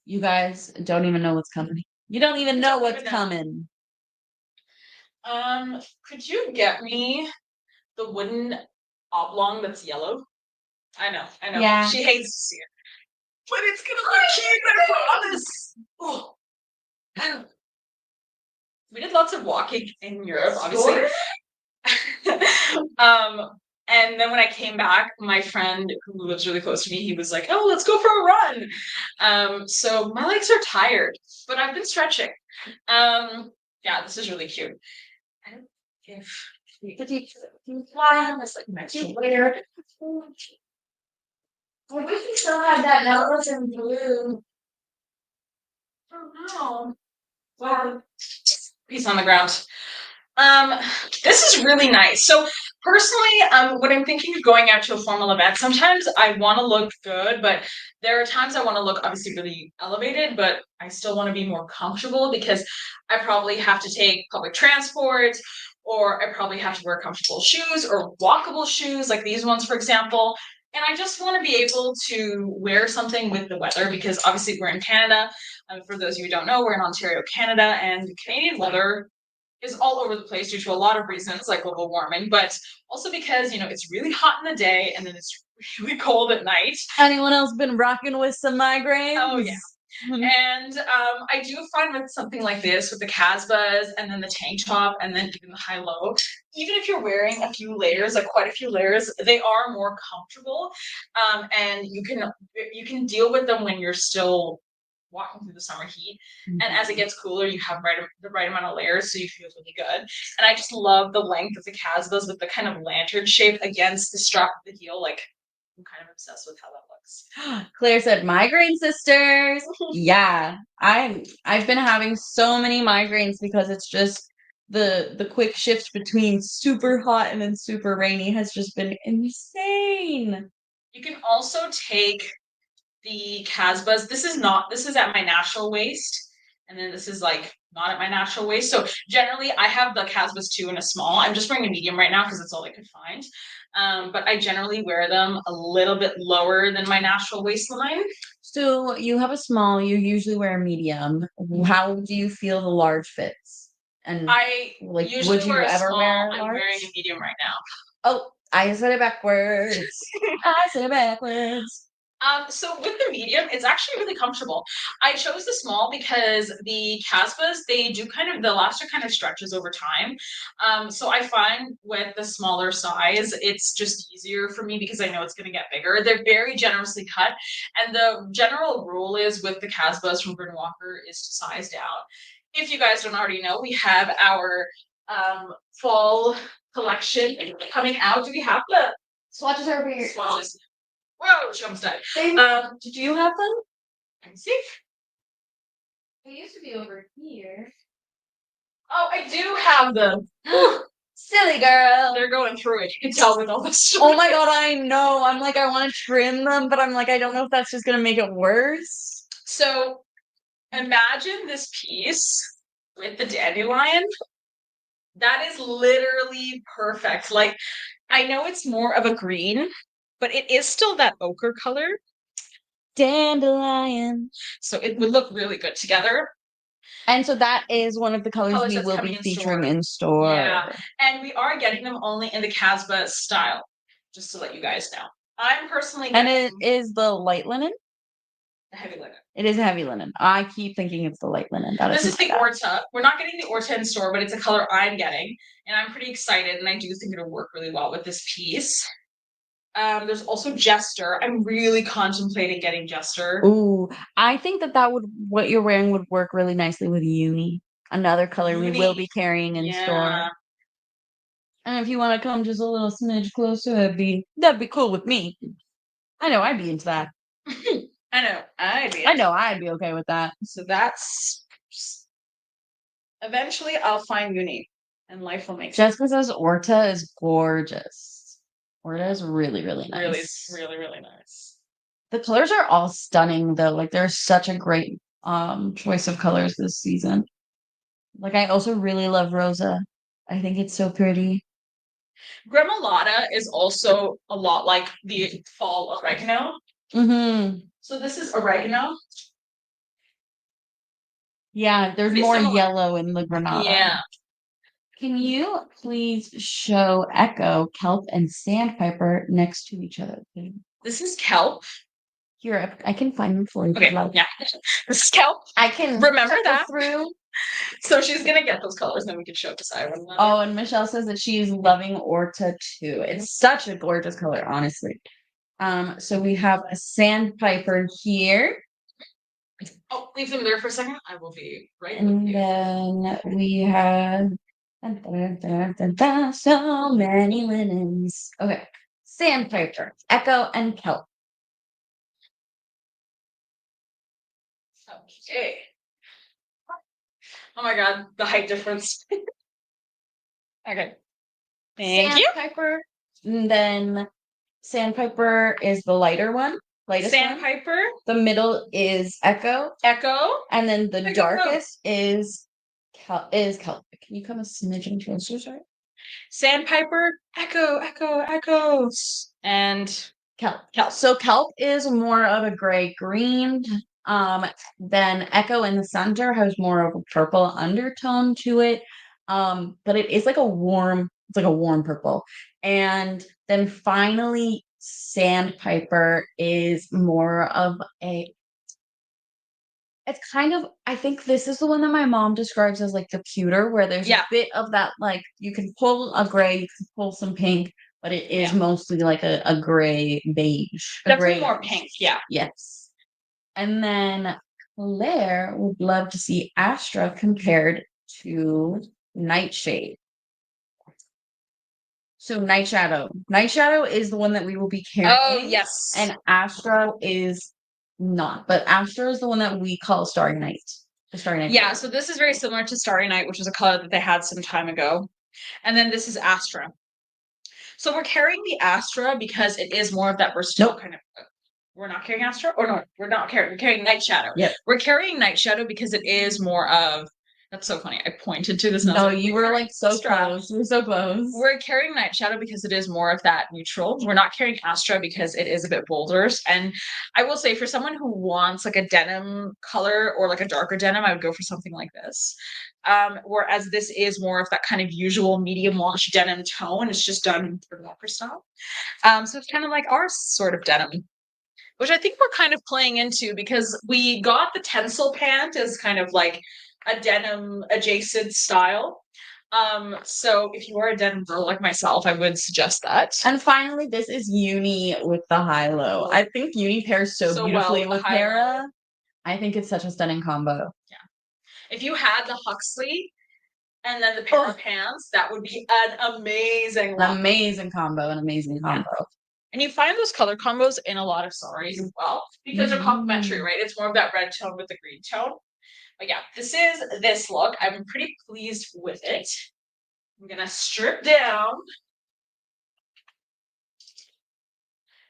You guys don't even know what's coming. You don't even know what's coming. Could you get me the wooden oblong that's yellow? I know. Yeah. She hates to see it. But it's gonna look cute, I promise. Oh. We did lots of walking in Europe, obviously. And then when I came back, my friend who lives really close to me, he was like, "Oh, let's go for a run." So my legs are tired, but I've been stretching. Yeah, this is really cute. I don't if you fly on this like next layer. I wish we still had that nose in blue. Oh no. Wow. Piece on the ground. This is really nice. So personally, when I'm thinking of going out to a formal event, sometimes I want to look good, but there are times I want to look obviously really elevated, but I still want to be more comfortable because I probably have to take public transport, or I probably have to wear comfortable shoes or walkable shoes like these ones, for example. And I just want to be able to wear something with the weather because obviously we're in Canada. For those of you who don't know, we're in Ontario, Canada, and Canadian weather is all over the place due to a lot of reasons like global warming, but also because, it's really hot in the day and then it's really cold at night. Anyone else been rocking with some migraines? Oh, yeah. And I do find with something like this, with the Casbahs and then the tank top and then even the high-low, even if you're wearing a few layers, like quite a few layers, they are more comfortable, and you can deal with them when you're still walking through the summer heat. And as it gets cooler, you have the right amount of layers, so you feel really good. And I just love the length of the Casbahs with the kind of lantern shape against the strap of the heel. Like, I'm kind of obsessed with how that looks. Claire said migraine sisters. Yeah, I've been having so many migraines because it's just the quick shift between super hot and then super rainy has just been insane. You can also take the Casbahs. This is at my natural waist, and then this is like not at my natural waist. So generally I have the Casbahs too in a small. I'm just wearing a medium right now because it's all I could find. But I generally wear them a little bit lower than my natural waistline. So you have a small, you usually wear a medium. How do you feel the large fits? And I like, usually would you wear a ever small. wear I'm large? wearing a medium right now. Oh, I said it backwards. I said it backwards. So with the medium, it's actually really comfortable. I chose the small because the Casbahs, they do kind of, the elaster kind of stretches over time. So I find with the smaller size, it's just easier for me because I know it's going to get bigger. They're very generously cut. And the general rule is with the Casbahs from Bryn Walker is to size down. If you guys don't already know, we have our fall collection coming out. Do we have the Swatches are over here. swatches? Whoa, she almost died. Did you have them? Let me see. They used to be over here. Oh, I do have them. Silly girl. They're going through it. You can tell with all this. Oh my god, I know. I'm like, I want to trim them, but I'm like, I don't know if that's just gonna make it worse. So imagine this piece with the dandelion. That is literally perfect. Like, I know it's more of a green, but it is still that ochre color. Dandelion. So it would look really good together. And so that is one of the colors we that's will coming be in featuring store. in store. Yeah. And we are getting them only in the Casbah style, just to let you guys know. I'm personally And getting it is the light linen. the heavy linen. It is heavy linen. I keep thinking it's the light linen. This is the Orta. We're not getting the Orta in store, but it's a color I'm getting, and I'm pretty excited, and I do think it'll work really well with this piece. There's also Jester. I'm really contemplating getting Jester. Ooh, I think that would what you're wearing would work really nicely with Uni, another color we will be carrying in store. And if you want to come just a little smidge closer, that'd be cool with me. I know I'd be into that. I know I'd be okay with that. So that's eventually I'll find Uni, and life will make sense. Jessica says Orta is gorgeous. Orta is really, really nice. Really, really, really nice. The colors are all stunning though. Like there's such a great choice of colors this season. Like I also really love Rosa. I think it's so pretty. Gremolata is also a lot like the fall oregano. Mm-hmm. So this is oregano. Yeah, there's Pretty more similar. yellow in the Granada. Yeah. Can you please show Echo, Kelp, and Sandpiper next to each other? This is kelp. Here, I can find them for you. Okay, yeah. This is kelp. I can remember that through. So she's gonna get those colors, and then we can show beside one another. Oh, and Michelle says that she's loving Orta too. It's such a gorgeous color, honestly. So we have a Sandpiper here. Oh, leave them there for a second. I will be right and with you. Then we have so many linens. Okay. Sandpiper, Echo, and Kelp. Okay. Oh my god, the height difference. Okay. Thank you. Sandpiper. And then Sandpiper is the lighter one. Sandpiper. One. The middle is Echo. And then the darkest is Kelp. Can you come a smidgen closer, sorry? Sandpiper, echoes. And Kelp. So Kelp is more of a gray green. Then Echo in the center has more of a purple undertone to it. But it is like it's like a warm purple. And then finally Sandpiper is more of it's kind of, I think this is the one that my mom describes as like the pewter, where there's a bit of that, like you can pull a gray, you can pull some pink, but it is mostly like a gray beige. Definitely more pink, yeah. Yes. And then Claire would love to see Astra compared to Nightshade. So Night Shadow. Night Shadow is the one that we will be Oh, carrying. yes. And Astro is not. But Astro is the one that we call Starry Night. The Starry Night. Yeah, so this is very similar to Starry Night, which was a color that they had some time ago. And then this is Astra. So we're carrying the Astra because it is more of that versatile kind of. We're not carrying Astra, or no, we're not carrying. We're carrying Night Shadow. Yep. We're carrying Night Shadow because it is more of. That's so funny. I pointed to this. No, you were like so close. You were so close. We're carrying Night Shadow because it is more of that neutral. We're not carrying Astra because it is a bit bolder. And I will say, for someone who wants like a denim color or like a darker denim, I would go for something like this. Whereas this is more of that kind of usual medium wash denim tone. It's just done in walker style. So it's kind of like our sort of denim, which I think we're kind of playing into because we got the Tencel pant as kind of like a denim adjacent style. So if you are a denim girl like myself, I would suggest that. And finally, this is Uni with the high-low. I think Uni pairs so beautifully well with Hera. I think it's such a stunning combo. Yeah. If you had the Huxley and then the pair of pants, that would be an amazing look. An amazing combo. And you find those color combos in a lot of saris as well because they're complementary, right? It's more of that red tone with the green tone. But yeah, this is this look. I'm pretty pleased with it. I'm gonna strip down.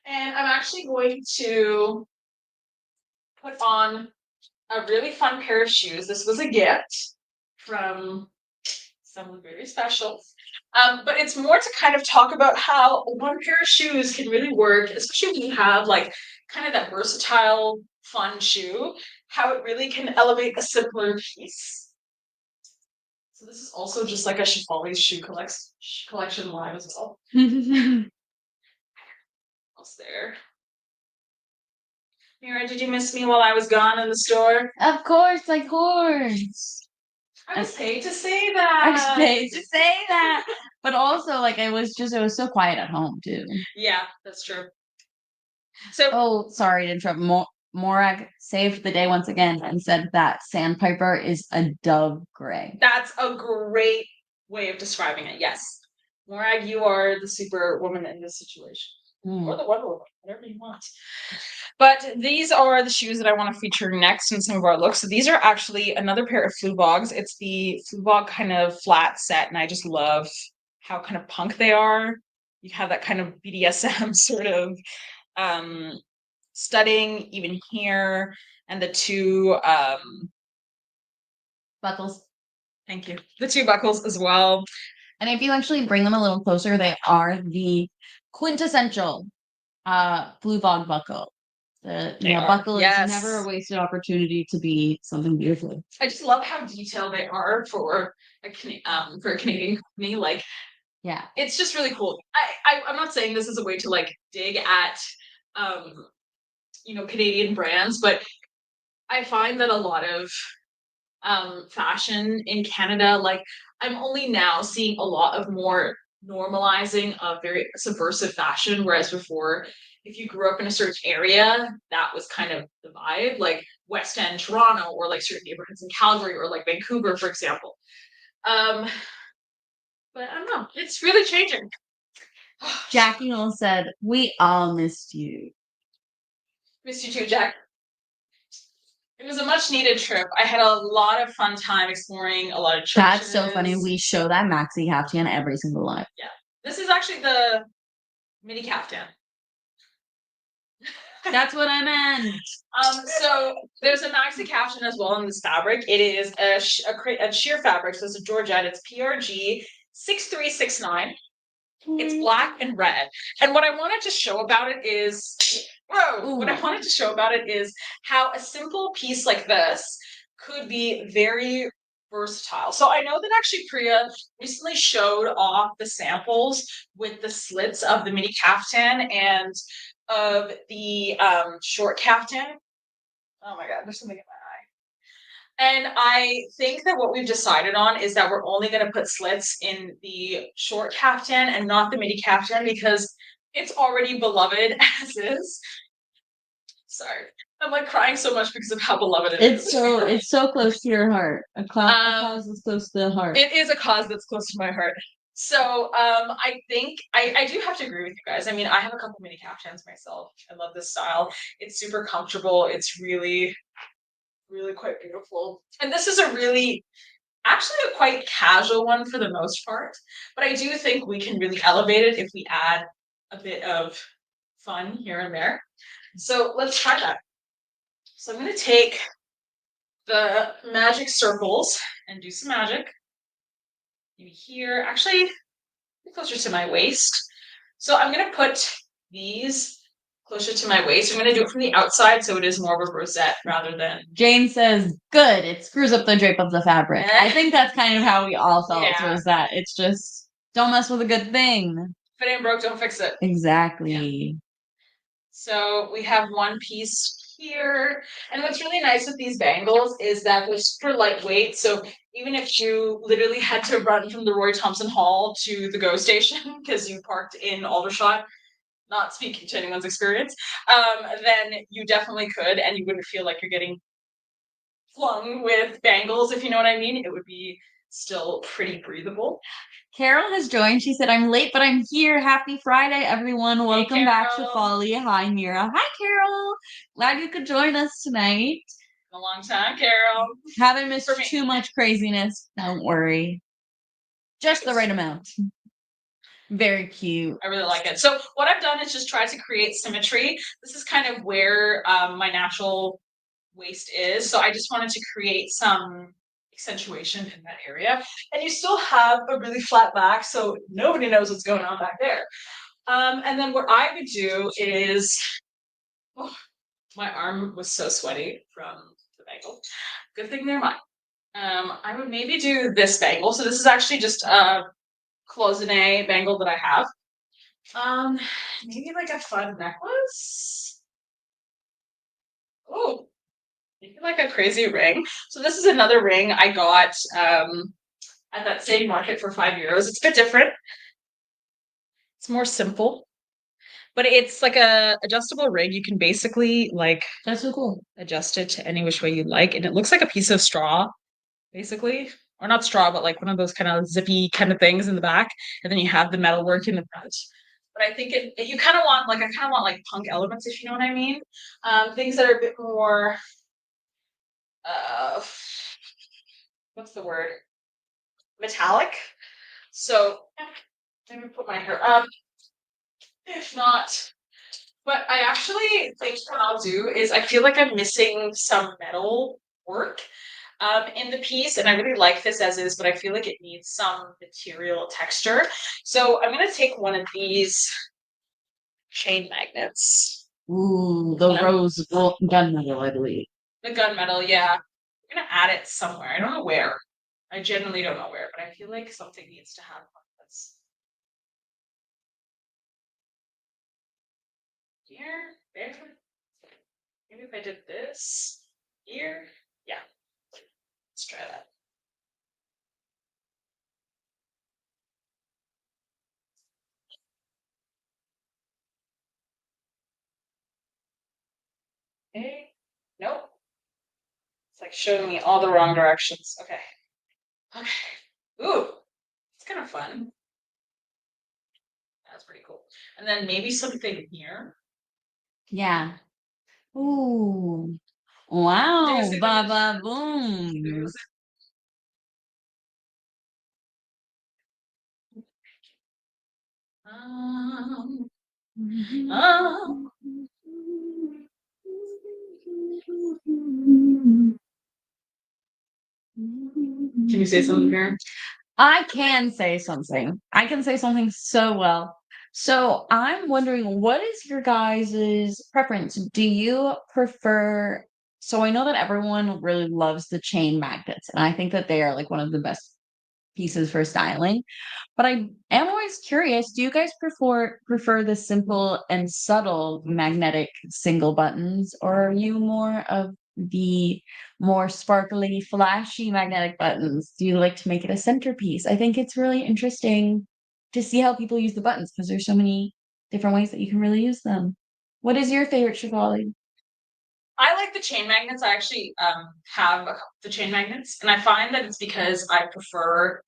And I'm actually going to put on a really fun pair of shoes. This was a gift from someone very special. But it's more to kind of talk about how one pair of shoes can really work, especially when you have like kind of that versatile, fun shoe, how it really can elevate a simpler piece. So this is also just like a Shefali's shoe collection live as well. What's there? Mira, did you miss me while I was gone in the store? Of course, of course. I was paid to say that. But also, like, it was so quiet at home, too. Yeah, that's true. So, oh, sorry to interrupt. Morag saved the day once again and said that Sandpiper is a dove gray. That's a great way of describing it. Yes. Morag, you are the superwoman in this situation. Or the Wonder Woman, whatever you want. But these are the shoes that I want to feature next in some of our looks. So these are actually another pair of Flubogs. It's the Flubog kind of flat set, and I just love how kind of punk they are. You have that kind of BDSM sort of studding even here, and the two buckles. Thank you. The two buckles as well. And if you actually bring them a little closer, they are the quintessential Flubog buckle. The buckle is never a wasted opportunity to be something beautiful. I just love how detailed they are for a Canadian company. Like, yeah, it's just really cool. I'm not saying this is a way to like dig at Canadian brands, but I find that a lot of fashion in Canada, like I'm only now seeing a lot of more normalizing of very subversive fashion, whereas before, if you grew up in a certain area, that was kind of the vibe, like West End Toronto, or like certain neighborhoods in Calgary, or like Vancouver, for example. But I don't know, it's really changing. Jackie Noel said, "We all missed you." Missed you too, Jack. It was a much needed trip. I had a lot of fun time exploring a lot of churches. That's so funny. We show that maxi caftan every single live. Yeah. This is actually the mini caftan. That's what I meant. So there's a maxi caftan as well in this fabric. It is a sheer fabric, so it's a Georgette. It's PRG 6369. It's black and red. And what I wanted to show about it is what I wanted to show about it is how a simple piece like this could be very versatile. So I know that actually Priya recently showed off the samples with the slits of the mini caftan and of the short caftan. Oh my god, there's something in my eye. And I think that what we've decided on is that we're only going to put slits in the short caftan and not the midi caftan because it's already beloved as is. Sorry. I'm like crying so much because of how beloved it is. It's so close to your heart. A cause is close to the heart. It is a cause that's close to my heart. I think I do have to agree with you guys. I mean, I have a couple mini caftans myself. I love this style. It's super comfortable. It's really, really quite beautiful. And this is a really, actually a quite casual one for the most part. But I do think we can really elevate it if we add a bit of fun here and there. So let's try that. So I'm going to take the magic circles and do some magic. Maybe here, actually closer to my waist. So I'm going to put these closer to my waist. I'm going to do it from the outside so it is more of a rosette rather than. Jane says, good, it screws up the drape of the fabric. I think that's kind of how we all felt, Yeah. was that it's just, don't mess with a good thing. If it ain't broke, don't fix it. Exactly. Yeah. So we have one piece here. And what's really nice with these bangles is that they're super lightweight. So even if you literally had to run from the Roy Thompson Hall to the GO station because you parked in Aldershot, not speaking to anyone's experience, then you definitely could, and you wouldn't feel like you're getting flung with bangles, if you know what I mean. It would be still pretty breathable. Carol has joined. She said, I'm late, but I'm here. Happy Friday, everyone. Welcome back, Shefali. Hi, Mira. Hi, Carol. Glad you could join us tonight. A long time, Carol. Haven't missed too much craziness. Don't worry. Just the right amount. Very cute. I really like it. So what I've done is just try to create symmetry. This is kind of where my natural waist is. So I just wanted to create some accentuation in that area. And you still have a really flat back, so nobody knows what's going on back there. And then what I would do is, oh, my arm was so sweaty from the bangle. Good thing they're mine. I would maybe do this bangle. So this is actually just a cloisonne bangle that I have. Maybe like a fun necklace. Oh, maybe like a crazy ring. So this is another ring I got at that same market for €5. It's a bit different. It's more simple, but it's like a adjustable ring. You can basically like that's so cool. Adjust it to any which way you like, and it looks like a piece of straw, basically, or not straw, but like one of those kind of zippy kind of things in the back, and then you have the metal work in the front. But I think you kind of want like I kind of want like punk elements, if you know what I mean. Things that are a bit more what's the word? Metallic. So let me put my hair up. If not, but I actually think what I'll do is I feel like I'm missing some metal work in the piece, and I really like this as is, but I feel like it needs some material texture. So I'm gonna take one of these chain magnets. Ooh, the rose gunmetal, I believe. The gunmetal, yeah. I'm gonna add it somewhere. I don't know where. I genuinely don't know where, but I feel like something needs to have this. Here, there. Maybe if I did this here, yeah. Let's try that. Okay. Nope. It's like showing me all the wrong directions. Okay. Okay. Ooh, it's kind of fun. That's pretty cool. And then maybe something here. Yeah. Ooh. Wow. Baba boom. Um, Can you say something here? I can say something. I can say something so well. So I'm wondering, what is your guys' preference? Do you prefer? So I know that everyone really loves the chain magnets, and I think that they are like one of the best pieces for styling. But I am always curious, do you guys prefer the simple and subtle magnetic single buttons, or are you more of the more sparkly, flashy magnetic buttons? Do you like to make it a centerpiece? I think it's really interesting to see how people use the buttons because there's so many different ways that you can really use them. What is your favorite, Shefali? I like the chain magnets. I actually have the chain magnets, and I find that it's because I prefer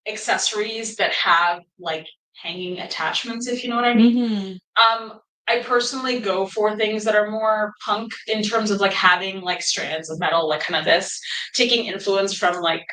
accessories that have like hanging attachments, if you know what I mean. I personally go for things that are more punk in terms of like having like strands of metal, like kind of this, taking influence from like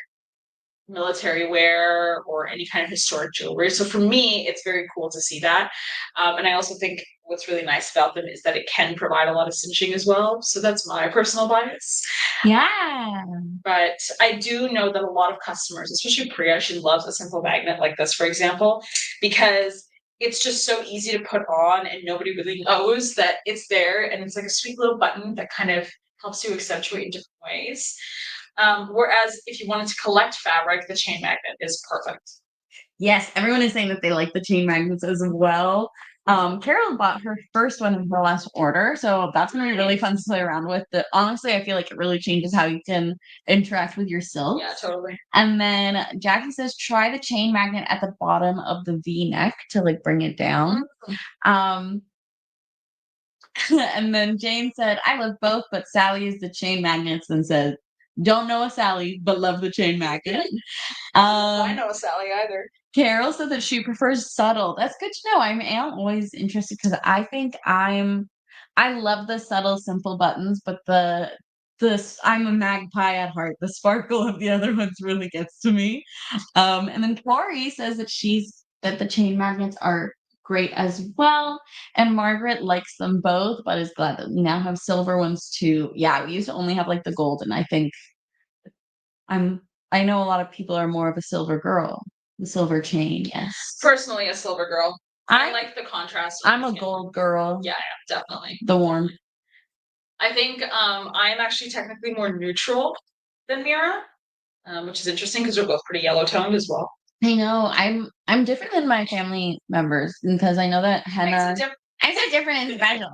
military wear or any kind of historic jewelry. So for me, it's very cool to see that. And I also think what's really nice about them is that it can provide a lot of cinching as well. So that's my personal bias. Yeah. But I do know that a lot of customers, especially Priya, she loves a simple magnet like this, for example, because it's just so easy to put on and nobody really knows that it's there. And it's like a sweet little button that kind of helps you accentuate in different ways. Whereas if you wanted to collect fabric, the chain magnet is perfect. Yes, everyone is saying that they like the chain magnets as well. Carol bought her first one in her last order, so that's gonna be really fun to play around with. Honestly, I feel like it really changes how you can interact with your silk. Yeah, totally. And then Jackie says, try the chain magnet at the bottom of the V neck to like bring it down. Um, and then Jane said, I love both, but Sally is the chain magnets and says, don't know a Sally, but love the chain magnet. I know a Sally either. Carol said that she prefers subtle. That's good to know. I'm always interested because I think I love the subtle, simple buttons, but I'm a magpie at heart. The sparkle of the other ones really gets to me. And then Tori says that the chain magnets are great as well. And Margaret likes them both, but is glad that we now have silver ones too. Yeah, we used to only have like the gold, and I think I know a lot of people are more of a silver girl. The silver chain, yes. Personally, a silver girl. I like the contrast. I'm a gold girl. Yeah, definitely. The warm. I think I'm actually technically more neutral than Mira, which is interesting because we're both pretty yellow toned as well. I know. I'm different than my family members because I know that Henna. I'm so different and special.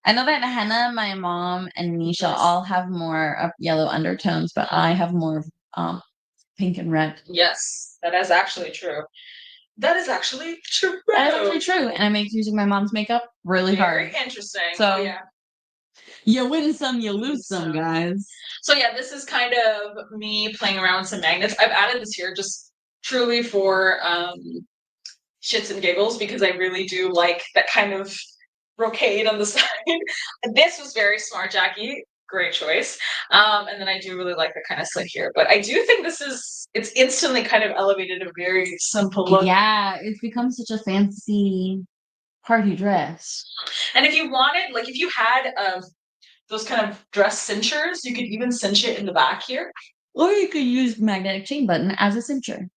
I know that Henna, my mom, and Nisha all have more of yellow undertones, but I have more of pink and red. Yes, that is actually true. That is actually true. That is actually true, and it makes using my mom's makeup really hard. Very interesting. So yeah. You win some, you lose some, guys. So yeah, this is kind of me playing around with some magnets. I've added this here just truly for shits and giggles because I really do like that kind of brocade on the side. This was very smart, Jackie. Great choice. And then I do really like the kind of slit here. But I do think it's instantly kind of elevated a very simple look. Yeah, it's become such a fancy party dress. And if you wanted, like if you had those kind of dress cinchers, you could even cinch it in the back here. Or you could use magnetic chain button as a cincher.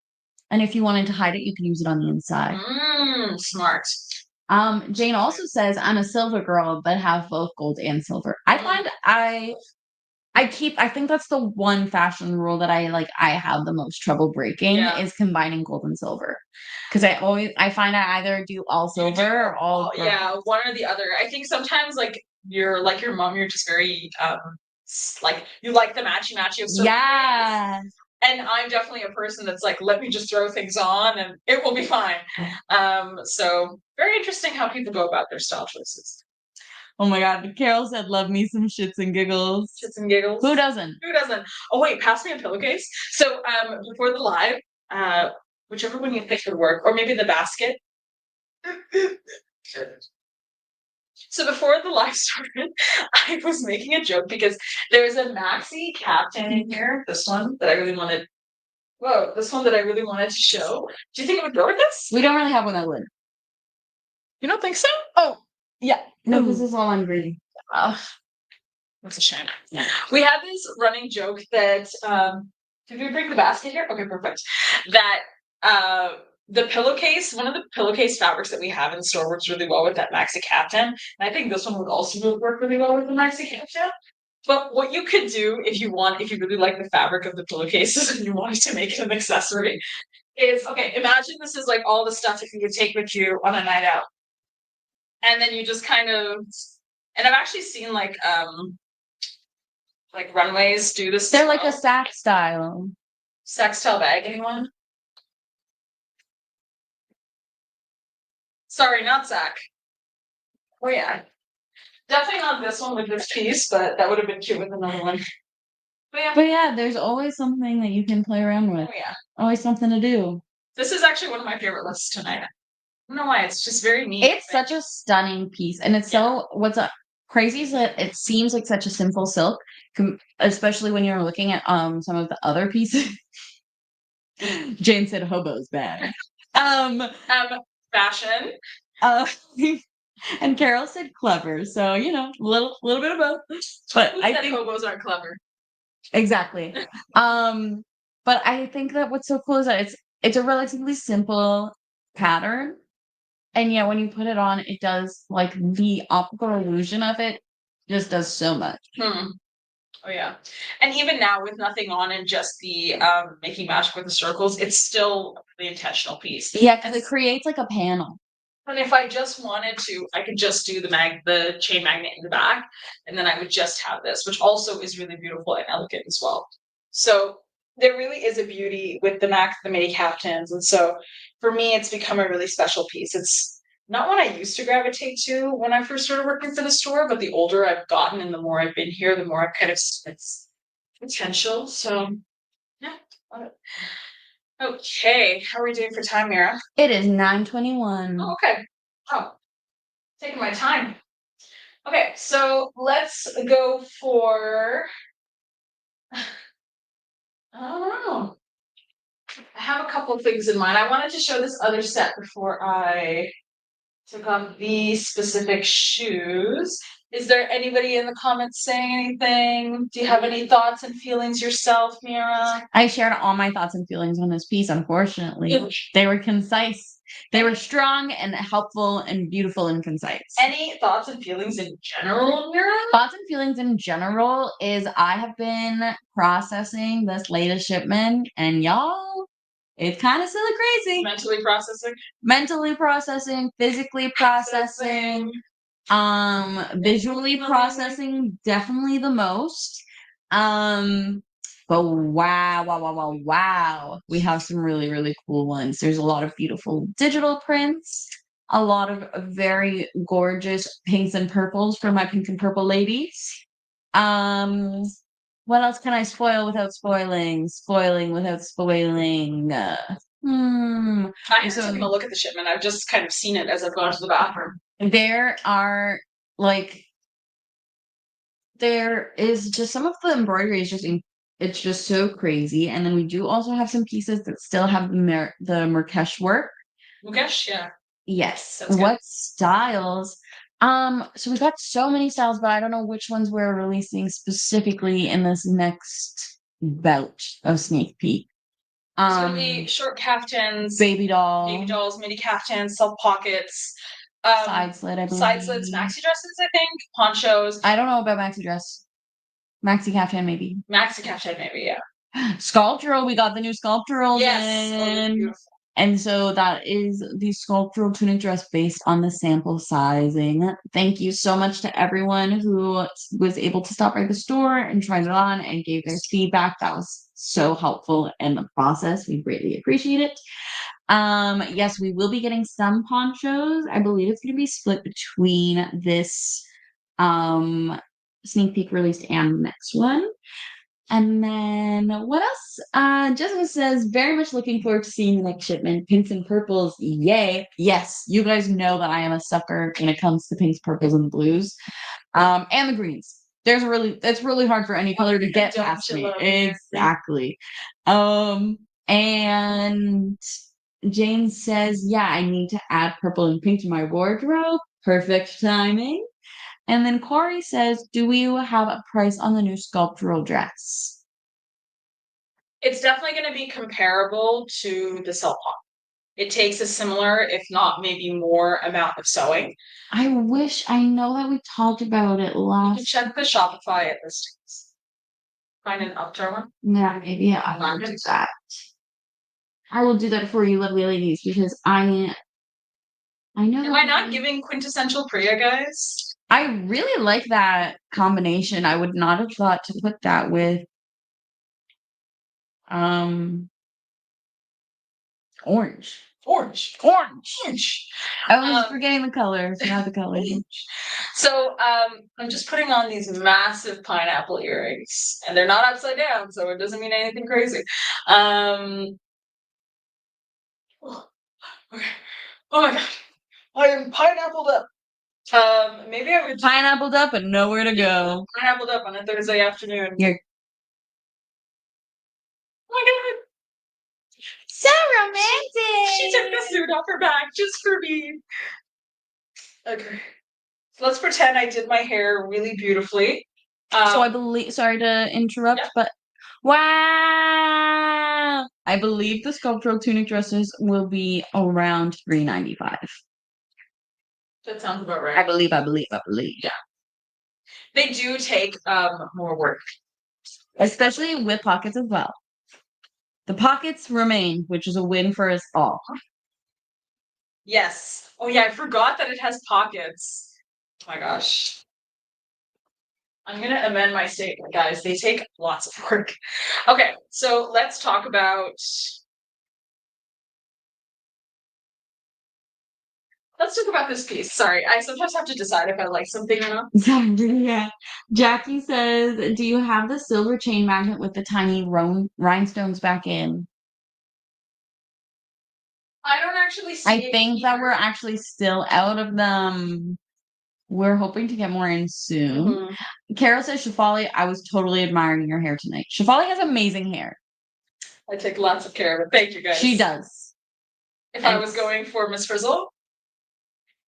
And if you wanted to hide it, you can use it on the inside. Smart. Jane also says, I'm a silver girl, but have both gold and silver. I find I think that's the one fashion rule that I have the most trouble breaking is combining gold and silver. Because I find I either do all silver or all gold. Yeah, one or the other. I think sometimes like you're like your mom, you're just very like you like the matchy of certain things. And I'm definitely a person that's like, let me just throw things on and it will be fine. So very interesting how people go about their style choices. Oh my God. Carol said, love me some shits and giggles. Shits and giggles. Who doesn't? Who doesn't? Oh wait, pass me a pillowcase. So before the live, whichever one you think would work, or maybe the basket. So before the live started, I was making a joke because there's a maxi captain in here. This one that I really wanted. Whoa, this one that I really wanted to show. Do you think it would go with this? We don't really have one that would. You don't think so? Oh, yeah. No, this is all I'm reading. Oh, that's a shame. Yeah. We had this running joke that did we bring the basket here? Okay, perfect. That the pillowcase, one of the pillowcase fabrics that we have in the store works really well with that maxi captain. And I think this one would also work really well with the maxi captain. But what you could do if you really like the fabric of the pillowcases and you wanted to make it an accessory is, okay, imagine this is like all the stuff that you could take with you on a night out. And then you just kind of, and I've actually seen like runways do this. They're like a sack style. Sack style bag, anyone? Sorry, not sack. Oh yeah. Definitely not this one with this piece, but that would have been cute with another one. But yeah, there's always something that you can play around with. Oh yeah. Always something to do. This is actually one of my favorite lists tonight. I don't know why. It's just very neat. It's such a stunning piece, and it's so what's crazy is that it seems like such a simple silk, especially when you're looking at some of the other pieces. Jane said hobo's bad. Fashion. Uh, and Carol said clever, so you know, little bit of both. But Who I said think hobos aren't clever? exactly. But I think that what's so cool is that it's a relatively simple pattern, and yet when you put it on, it does like the optical illusion of it just does so much. Hmm. Oh yeah. And even now with nothing on and just the making magic with the circles, it's still the intentional piece. Yeah, because it creates like a panel. And if I just wanted to, I could just do the chain magnet in the back, and then I would just have this, which also is really beautiful and elegant as well. So there really is a beauty with the mini caftans, and so for me, it's become a really special piece. It's not what I used to gravitate to when I first started working for the store, but the older I've gotten and the more I've been here, the more I've kind of its potential. So yeah, love it. Okay, how are we doing for time, Mira? It is 9:21. Oh, okay. Oh, taking my time. Okay, so let's go for. I don't know. I have a couple of things in mind. I wanted to show this other set before I took off these specific shoes. Is there anybody in the comments saying anything? Do you have any thoughts and feelings yourself, Mira? I shared all my thoughts and feelings on this piece, unfortunately. They were concise. They were strong and helpful and beautiful and concise. Any thoughts and feelings in general, Mira? Thoughts and feelings in general is I have been processing this latest shipment, and y'all, it's kind of silly crazy. Mentally processing, Physically processing, visually processing definitely the most. But wow. We have some really cool ones. There's a lot of beautiful digital prints, a lot of very gorgeous pinks and purples for my pink and purple ladies. Um, what else can I spoil without spoiling? Spoiling without spoiling. I haven't taken a look at the shipment. I've just kind of seen it as I've gone to the bathroom. There are like there is just some of the embroidery is just it's just so crazy, and then we do also have some pieces that still have the Murkesh work. Mukesh, yeah. Yes. That's good. What styles? So we got so many styles, but I don't know which ones we're releasing specifically in this next bout of sneak peek. It's gonna be short caftans, baby baby doll, dolls, mini caftans, self pockets, side slit, I believe. side slits, maxi dresses, I think, ponchos. I don't know about maxi dress. Maxi caftan, maybe. Maxi caftan, maybe, yeah. Sculptural, we got the new sculpturals Yes. Oh, in. beautiful. And so that is the sculptural tunic dress based on the sample sizing. Thank you so much to everyone who was able to stop by the store and try it on and gave their feedback. That was so helpful in the process. We greatly appreciate it. Yes, we will be getting some ponchos. I believe it's going to be split between this sneak peek released and the next one. And then what else? Jessica says, very much looking forward to seeing the next shipment. Pinks and purples, yay. Yes, you guys know that I am a sucker when it comes to pinks, purples, and blues. And the greens. It's really hard for any color to get past me. Exactly. And Jane says, yeah, I need to add purple and pink to my wardrobe. Perfect timing. And then Corey says, do we have a price on the new sculptural dress? It's definitely going to be comparable to the self pop. It takes a similar, if not maybe more, amount of sewing. I know that we talked about it last. You can check the Shopify at listings. Find an upturn one. Yeah, maybe I will do that. I will do that for you, lovely ladies, because I know. Am I not giving quintessential Priya, guys? I really like that combination. I would not have thought to put that with orange. I was forgetting the color. Forgot the color. So I'm just putting on these massive pineapple earrings, and they're not upside down, so it doesn't mean anything crazy. Oh, okay. Oh my god. I am pineappled up. Maybe I would Pineappled up and nowhere to go. pineappled up on a Thursday afternoon. You're Oh my god. so She took the romantic. suit off her back just for me. Okay. So let's pretend I did my hair really beautifully. So I believe, sorry to interrupt, Yeah. but wow! I believe the sculptural tunic dresses will be around $395. That sounds about I right. believe, I believe, I believe. Yeah. They do take more work. Especially with pockets as well. The pockets remain, which is a win for us all. Yes. Oh yeah, I forgot that it has pockets. Oh my gosh. I'm gonna amend my statement, guys. They take lots of work. Okay, so let's talk about this piece. Sorry, I sometimes have to decide if I like something or not. Yeah. Jackie says, do you have the silver chain magnet with the tiny rhinestones back in? I don't actually see I it think that we're here. actually still out of them. We're hoping to get more in soon. Mhm. Carol says, Shefali, I was totally admiring your hair tonight. Shefali has amazing hair. I take lots of care of it. Thank you, guys. She does. If I was going for Miss Frizzle,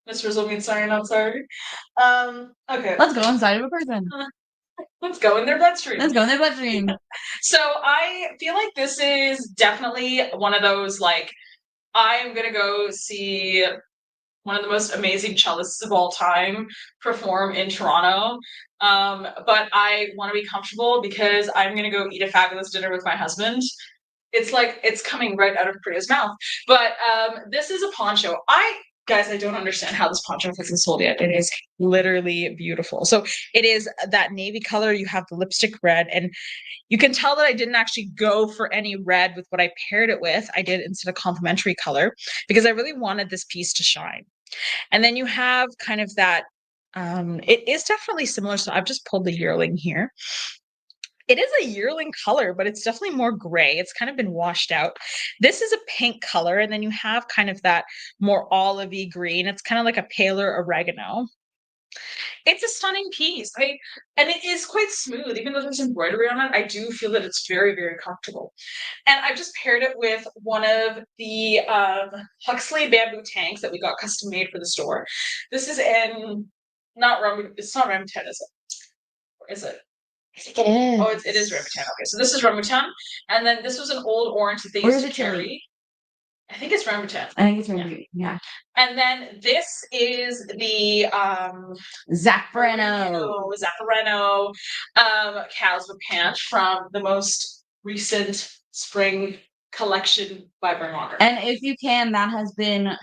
Miss Frizzle means sorry, not sorry. Okay. Let's go inside of a person. Let's go in their bloodstream. Let's go in their bloodstream. So I feel like this is definitely one of those, like, I'm gonna go see one of the most amazing cellists of all time perform in Toronto. But I want to be comfortable because I'm gonna go eat a fabulous dinner with my husband. It's like it's coming right out of Priya's mouth. But this is a poncho. I don't understand how this poncho hasn't sold yet. It is literally beautiful. So it is that navy color. You have the lipstick red, and you can tell that I didn't actually go for any red with what I paired it with. I did instead of complementary color because I really wanted this piece to shine. And then you have kind of that, it is definitely similar. So I've just pulled the yearling here. It is a yearling color, but it's definitely more gray. It's kind of been washed out. This is a pink color, and then you have kind of that more olivey green. It's kind of like a paler oregano. It's a stunning piece. And it is quite smooth, even though there's embroidery on it. I do feel that it's very, very comfortable. And I've just paired it with one of the Huxley bamboo tanks that we got custom made for the store. This is in not rum. It's not rambutan, is it? Or is it? I think it is. Oh, it is rambutan. Okay, so this is rambutan, and then this was an old orange that they Or used is to it carry. chili? I think it's rambutan. I think it's rambutan. Yeah. And then this is the Zaffarano. Zaffarano Casva pant from the most recent spring collection by Bernwater. And if you can, that has been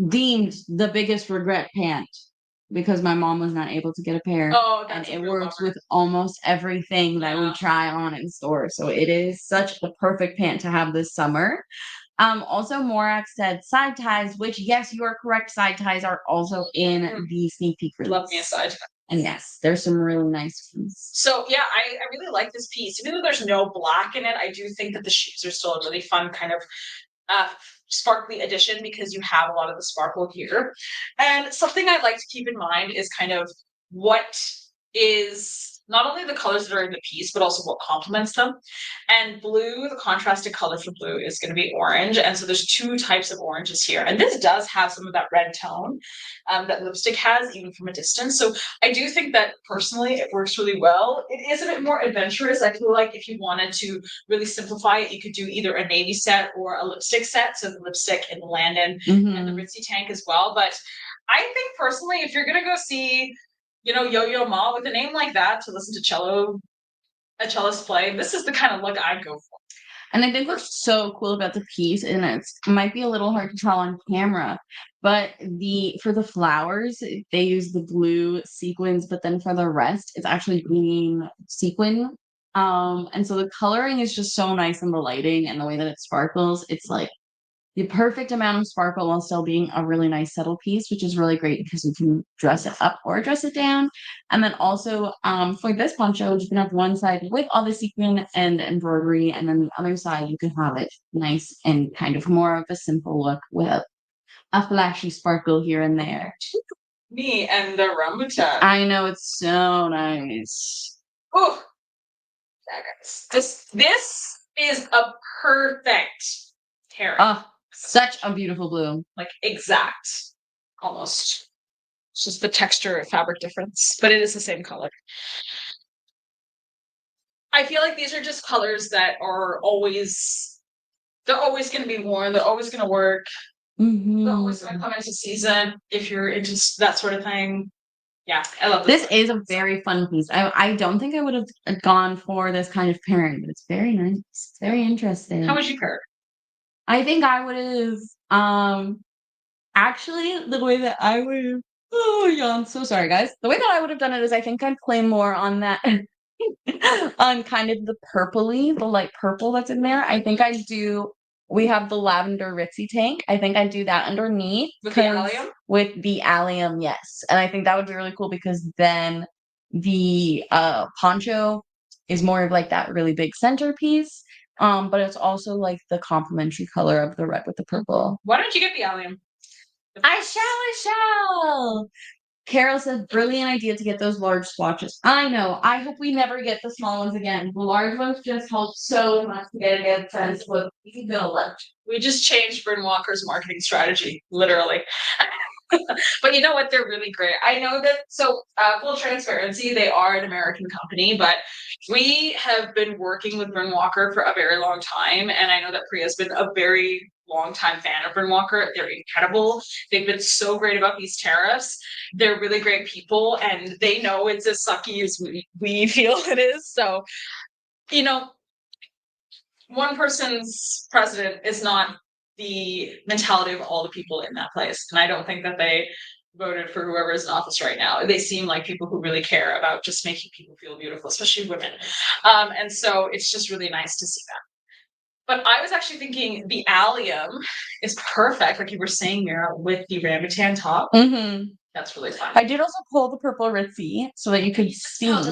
deemed the biggest regret pant because my mom was not able to get a pair. Oh, and that's it works with almost everything that we try on in store. So it is such a perfect pant to have this summer. Also Morak said side ties, which yes, you are correct. Side ties are also in the sneak peek release. Love me a side tie. And yes, there's some really nice ones. So yeah, I really like this piece. Even though there's no black in it, I do think that the shoes are still a really fun kind of sparkly addition because you have a lot of the sparkle here. And something I like to keep in mind is kind of what is not only the colors that are in the piece, but also what complements them. And blue, the contrasted color for blue is going to be orange. And so there's two types of oranges here. And this does have some of that red tone that lipstick has, even from a distance. So I do think that personally it works really well. It is a bit more adventurous. I feel like if you wanted to really simplify it, you could do either a navy set or a lipstick set. So the lipstick and the Landon and the ritzy tank as well. But I think personally, if you're gonna go see, Yo-Yo Ma with a name like that to listen to a cellist play, this is the kind of look I'd go for. And I think what's so cool about the piece, and it might be a little hard to tell on camera, but for the flowers, they use the blue sequins, but then for the rest, it's actually green sequin. And so the coloring is just so nice, and the lighting and the way that it sparkles, it's like the perfect amount of sparkle while still being a really nice subtle piece, which is really great because you can dress it up or dress it down. And then also for this poncho, you can have one side with all the sequin and embroidery, and then the other side you can have it nice and kind of more of a simple look with a flashy sparkle here and there. Me and the rambutan. I know it's so nice. Oh, yeah, guys. This is a perfect pairing. Oh, such a beautiful blue. Like exact, almost. It's just the texture fabric difference, but it is the same color. I feel like these are just colors that are always they're always going to be worn. They're always going to work. They're always going to come into season if you're into that sort of thing. Yeah, I love this. This is a very fun piece. I don't think I would have gone for this kind of pairing, but it's very nice. It's very interesting. How would you pair? I think I would have actually the way that I would have, oh yeah, I'm so sorry guys. The way that I would have done it is I think I'd play more on that on kind of the purpley, the light purple that's in there. I think I do. We have the lavender ritzy tank. I think I do that underneath with the allium. With the allium, yes, and I think that would be really cool because then the poncho is more of like that really big centerpiece. But it's also like the complementary color of the red with the purple. Why don't you get the allium? I shall. Carol said, brilliant idea to get those large swatches. I know. I hope we never get the small ones again. The large ones just help so much to get a good sense of what we can build. We just changed Bryn Walker's marketing strategy, literally. But you know what? They're really great. I know that. So, full transparency, they are an American company, but we have been working with Bryn Walker for a very long time. And I know that Priya's been a very long time fan of Bryn Walker. They're incredible. They've been so great about these tariffs. They're really great people, and they know it's as sucky as we feel it is. So, you know, one person's president is not the mentality of all the people in that place. And I don't think that they voted for whoever is in office right now. They seem like people who really care about just making people feel beautiful, especially women. And so it's just really nice to see that. But I was actually thinking the allium is perfect, like you were saying, Mira, with the rambutan top. Mm-hmm. That's really fun. I did also pull the purple ritzy so that you could see. You could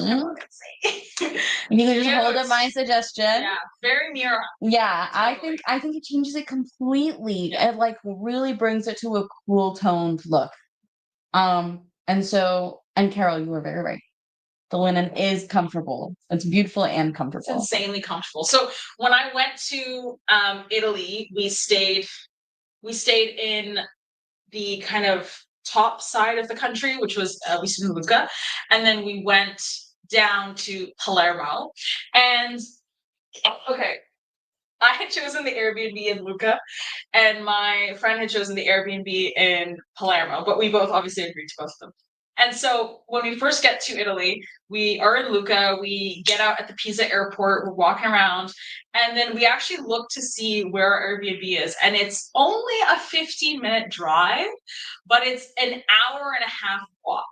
just hold up my suggestion. Yeah, very Mira. Yeah, totally. I think it changes it completely. Yeah. It like really brings it to a cool toned look. And Carol, you were very right. The linen is comfortable. It's beautiful and comfortable. It's insanely comfortable. So when I went to Italy, we stayed in the kind of top side of the country, which was we stayed in Lucca, and then we went down to Palermo. And okay, I had chosen the Airbnb in Lucca, and my friend had chosen the Airbnb in Palermo, but we both obviously agreed to both of them. And so when we first get to Italy, we are in Lucca, we get out at the Pisa airport, we're walking around, and then we actually look to see where our Airbnb is. And it's only a 15-minute drive, but it's an hour and a half walk.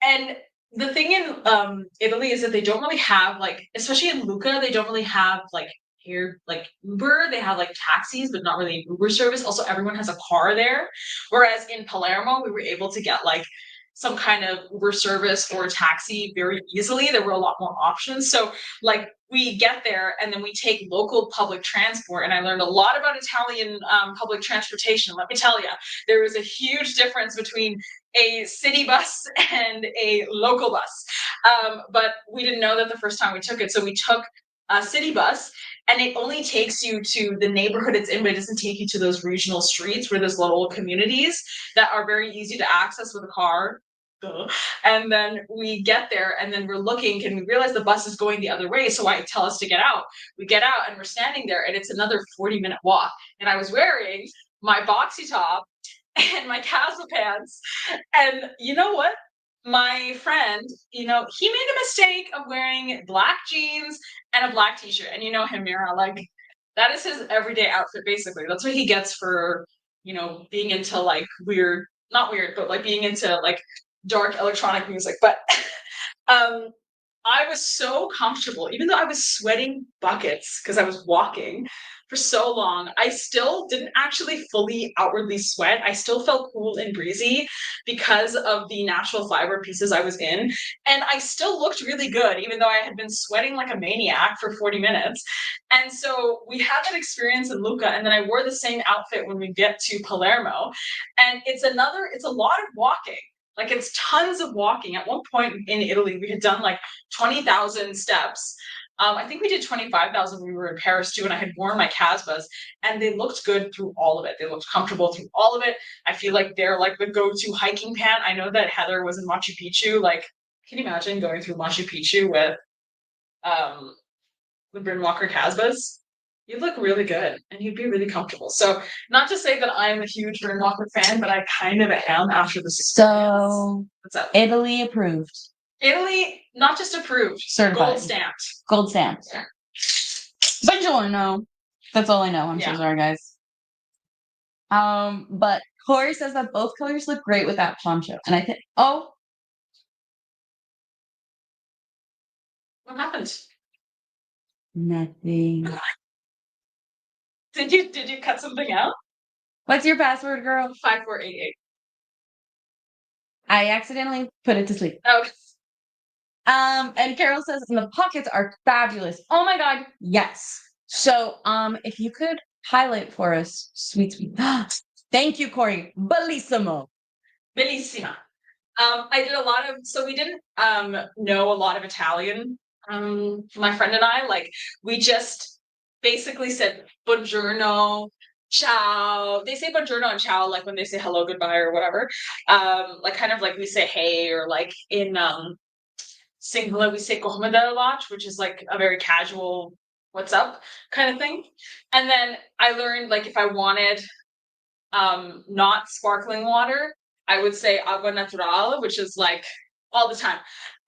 And the thing in Italy is that they don't really have like, especially in Lucca, they don't really have like here like Uber. They have like taxis, but not really Uber service. Also, everyone has a car there. Whereas in Palermo, we were able to get like some kind of Uber service or taxi very easily. There were a lot more options. So like we get there and then we take local public transport. And I learned a lot about Italian public transportation. Let me tell you, there is a huge difference between a city bus and a local bus. But we didn't know that the first time we took it. So we took a city bus, and it only takes you to the neighborhood it's in, but it doesn't take you to those regional streets where there's little communities that are very easy to access with a car. And then we get there and then we're looking and we realize the bus is going the other way. So I tell us to get out. We get out and we're standing there and it's another 40-minute walk. And I was wearing my boxy top and my castle pants. And you know what? My friend, he made a mistake of wearing black jeans and a black t-shirt. And you know him, Mira, like that is his everyday outfit, basically. That's what he gets for, being into like not weird, but like being into like dark electronic music. But I was so comfortable, even though I was sweating buckets because I was walking for so long. I still didn't actually fully outwardly sweat. I still felt cool and breezy because of the natural fiber pieces I was in. And I still looked really good, even though I had been sweating like a maniac for 40 minutes. And so we had that experience in Lucca. And then I wore the same outfit when we get to Palermo. And it's a lot of walking. Like it's tons of walking. At one point in Italy, we had done like 20,000 steps. I think we did 25,000 when we were in Paris too, and I had worn my Casbahs, and they looked good through all of it. They looked comfortable through all of it. I feel like they're like the go-to hiking pant. I know that Heather was in Machu Picchu. Like, can you imagine going through Machu Picchu um, with Bryn Walker Casbahs? You'd look really good, and you'd be really comfortable. So, not to say that I'm a huge Bryn Walker fan, but I kind of am after this experience. So, What's up? Italy approved. Italy, not just approved, Certified. gold stamped. Gold stamped. Yeah. Buongiorno. That's all I know. I'm so Yeah. sorry, guys. But Corey says that both colors look great with that poncho. And I think, oh, What happened? nothing. Did you cut something out? What's your password, girl? 5488. I accidentally put it to sleep. Oh, And Carol says, and the pockets are fabulous. Oh my God, yes. So, if you could highlight for us, sweet, sweet. Thank you, Corey. Bellissimo. bellissima. I did a lot of so we didn't know a lot of Italian. My friend and I, like, we just basically said buongiorno, ciao. They say buongiorno and ciao like when they say hello, goodbye, or whatever. Like kind of like we say hey, or like in singular we say "kohmada" a lot, which is like a very casual "what's up" kind of thing. And then I learned, like, if I wanted not sparkling water, I would say agua natural, which is like all the time.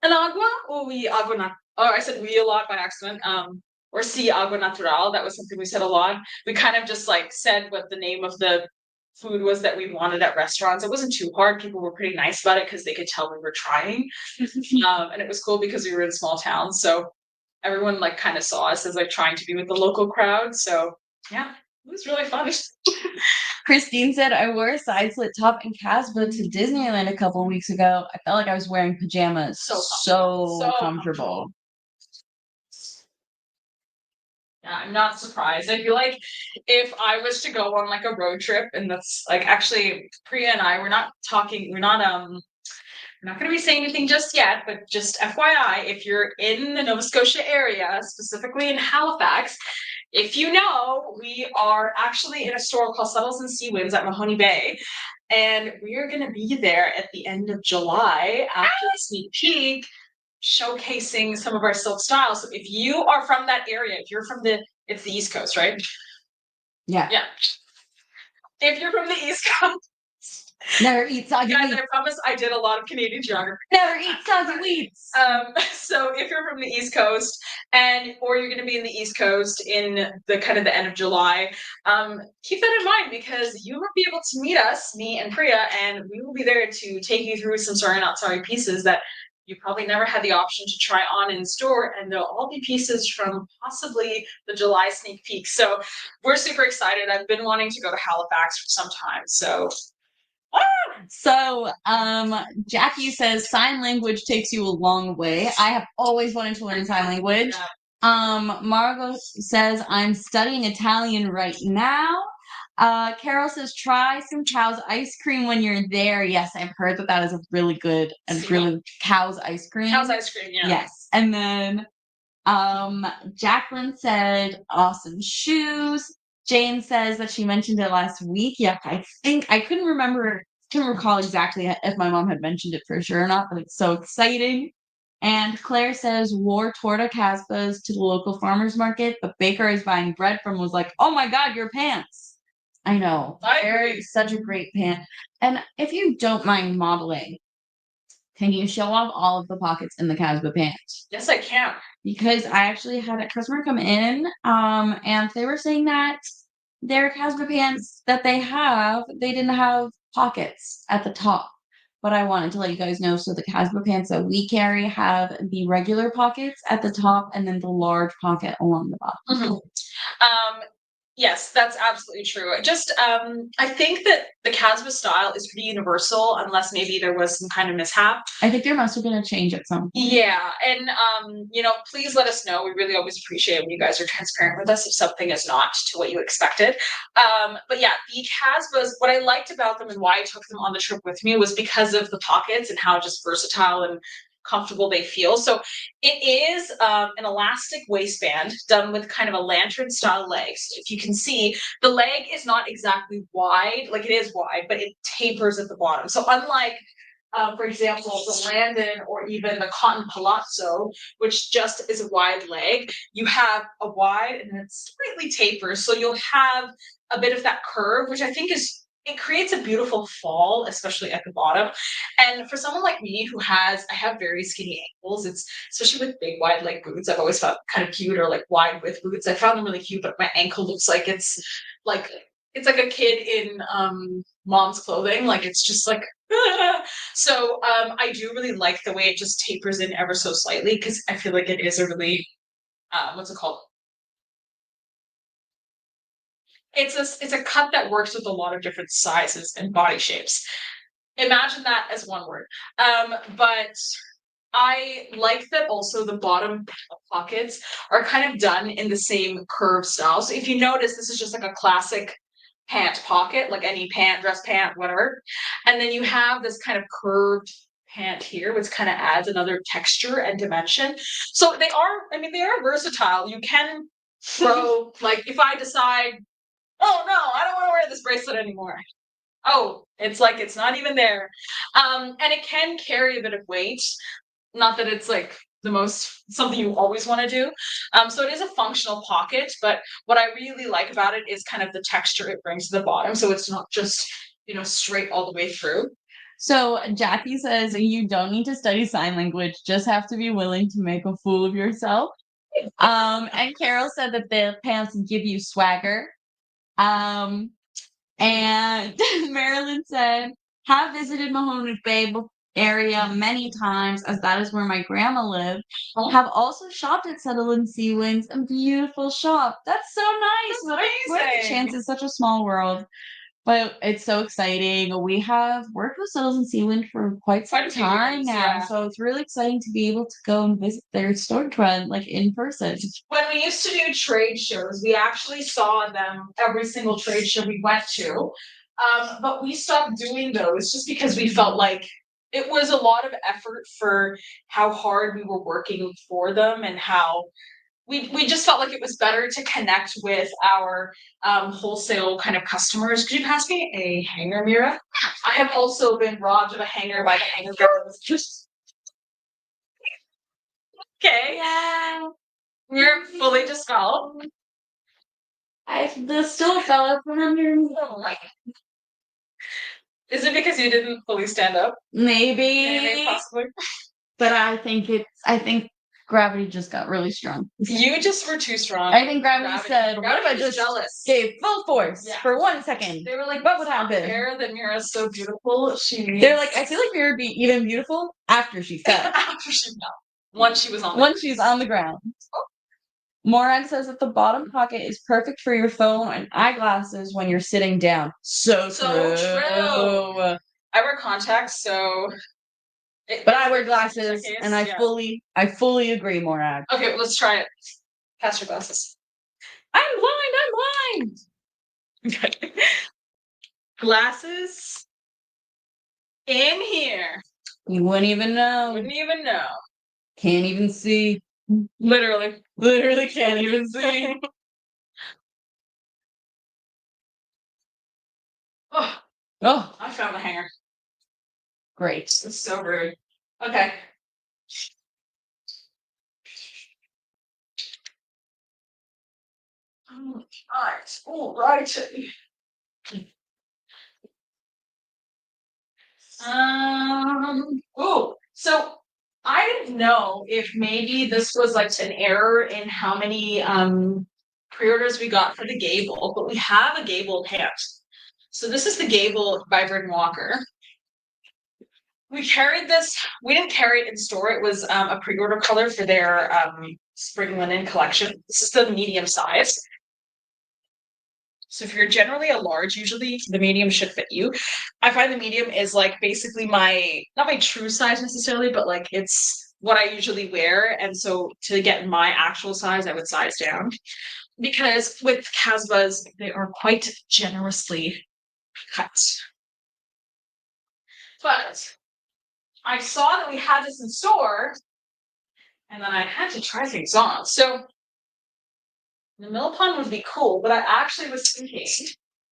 An agua, or we agua nat. Or I said we a lot by accident. Or si agua natural. That was something we said a lot. We kind of just like said what the name of the food was that we wanted at restaurants. It wasn't too hard. People were pretty nice about it because they could tell we were trying. And it was cool because we were in small towns, so everyone like kind of saw us as like trying to be with the local crowd. So yeah, it was really fun. Christine said, I wore a side slit top and Casbah to Disneyland a couple weeks ago. I felt like I was wearing pajamas. So comfortable. Yeah, I'm not surprised. I feel like if I was to go on like a road trip, and that's like actually Priya and I, we're not going to be saying anything just yet, but just FYI, if you're in the Nova Scotia area, specifically in Halifax, if you know, we are actually in a store called Subtles and Sea Winds at Mahoney Bay, and we are going to be there at the end of July after the sneak peek, showcasing some of our silk styles. So if you are from that area, if you're from it's the East Coast, right? Yeah. Yeah. If you're from the East Coast, never eat soggy guys, wheats. I promise I did a lot of Canadian geography. Never eat soggy wheats. So if you're from the East Coast or you're going to be in the East Coast in the kind of the end of July, keep that in mind because you will be able to meet us, me and Priya, and we will be there to take you through some sorry not sorry pieces that you probably never had the option to try on in store, and they'll all be pieces from possibly the July sneak peek. So we're super excited. I've been wanting to go to Halifax for some time, so So, Jackie says sign language takes you a long way. I have always wanted to learn sign language. Margot says I'm studying Italian right now. Carol says try some cow's ice cream when you're there. Yes, I've heard that is a really good and really cow's ice cream. Cow's ice cream, yeah. Yes, and then Jacqueline said awesome shoes. Jane says that she mentioned it last week. Yeah, I think I couldn't recall exactly if my mom had mentioned it for sure or not, but it's so exciting. And Claire says wore torta caspas to the local farmers market, but baker is buying bread from was like, oh my God, your pants. I know. They're such a great pant. And if you don't mind modeling, can you show off all of the pockets in the Casbah pant? Yes, I can. Because I actually had a customer come in, and they were saying that their Casbah pants that they didn't have pockets at the top, but I wanted to let you guys know. So the Casper pants that we carry have the regular pockets at the top and then the large pocket along the bottom. Mhm. Um, yes, that's absolutely true. Just, I think that the Casbah style is pretty universal, unless maybe there was some kind of mishap. I think they're must have been a change at some point. Yeah, and please let us know. We really always appreciate when you guys are transparent with us if something is not to what you expected. But yeah, the Casbahs, what I liked about them and why I took them on the trip with me was because of the pockets and how just versatile and comfortable they feel. So it is an elastic waistband done with kind of a lantern style leg. So if you can see, the leg is not exactly wide, like it is wide, but it tapers at the bottom. So unlike for example, the Landon or even the cotton palazzo, which just is a wide leg, you have a wide and then slightly tapers. So you'll have a bit of that curve, which I think it creates a beautiful fall, especially at the bottom. And for someone like me I have very skinny ankles. It's especially with big wide leg boots. I've always found kind of cute or like wide width boots. I found them really cute, but my ankle looks like like it's like a kid in mom's clothing. Like it's just like so I do really like the way it just tapers in ever so slightly because I feel like it is a really what's it called? It's a cut that works with a lot of different sizes and body shapes. Imagine that as one word. But I like that also the bottom pockets are kind of done in the same curve style. So if you notice, this is just like a classic pant pocket, like any pant, dress pant, whatever. And then you have this kind of curved pant here, which kind of adds another texture and dimension. So they are versatile. You can throw, like, if I decide, oh no, I don't want to wear this bracelet anymore. Oh, it's like it's not even there. And it can carry a bit of weight. Not that it's like the most something you always want to do. So it is a functional pocket, but what I really like about it is kind of the texture it brings to the bottom. So it's not just, straight all the way through. So Jackie says you don't need to study sign language, just have to be willing to make a fool of yourself. And Carol said that the pants give you swagger. And Marilyn said, have visited Mahoney Bay area many times, as that is where my grandma lived. Have also shopped at Settle and Seawinds, a beautiful shop. That's so nice. What are the chances? Such a small world. But it's so exciting. We have worked with Settles and Seawind for quite some time now, yeah. so it's really exciting to be able to go and visit their storefront, like, in person. When we used to do trade shows, we actually saw them every single trade show we went to. But we stopped doing those just because we felt like it was a lot of effort for how hard we were working for them and how we just felt like it was better to connect with our wholesale kind of customers. Could you pass me a hanger, Mira? I have also been robbed of a hanger by the hanger girls. Okay. Yeah. You're fully dispelled. There's still a fella from under me. Oh my. Is it because you didn't fully stand up? Maybe. Possibly. But I think gravity just got really strong. You just were too strong. I think gravity said, what if I just jealous. gave full force for 1 second? They were like, what would happen? Fair that Mira's so beautiful. They're like, I feel like Mira would be even beautiful after she fell. After she fell. Once she was on the ground. Morag says that the bottom pocket is perfect for your phone and eyeglasses when you're sitting down. So true. I wear contacts, so. But I wear glasses, and I fully agree, Morag. Okay, well, let's try it. Pass your glasses. I'm blind. Okay. Glasses in here. You wouldn't even know. Can't even see. Literally can't even see. Oh, I found the hanger. Great. It's so rude. Okay. All right. So I didn't know if maybe this was like an error in how many pre-orders we got for the Gable, but we have a Gable pant. So this is the Gable by Britton Walker. We carried this. We didn't carry it in store. It was a pre-order color for their spring linen collection. This is the medium size. So if you're generally a large, usually the medium should fit you. I find the medium is like basically not my true size necessarily, but like it's what I usually wear. And so to get my actual size, I would size down. Because with Casbahs, they are quite generously cut. But I saw that we had this in store, and then I had to try things on. So the Millipon would be cool, but I actually was thinking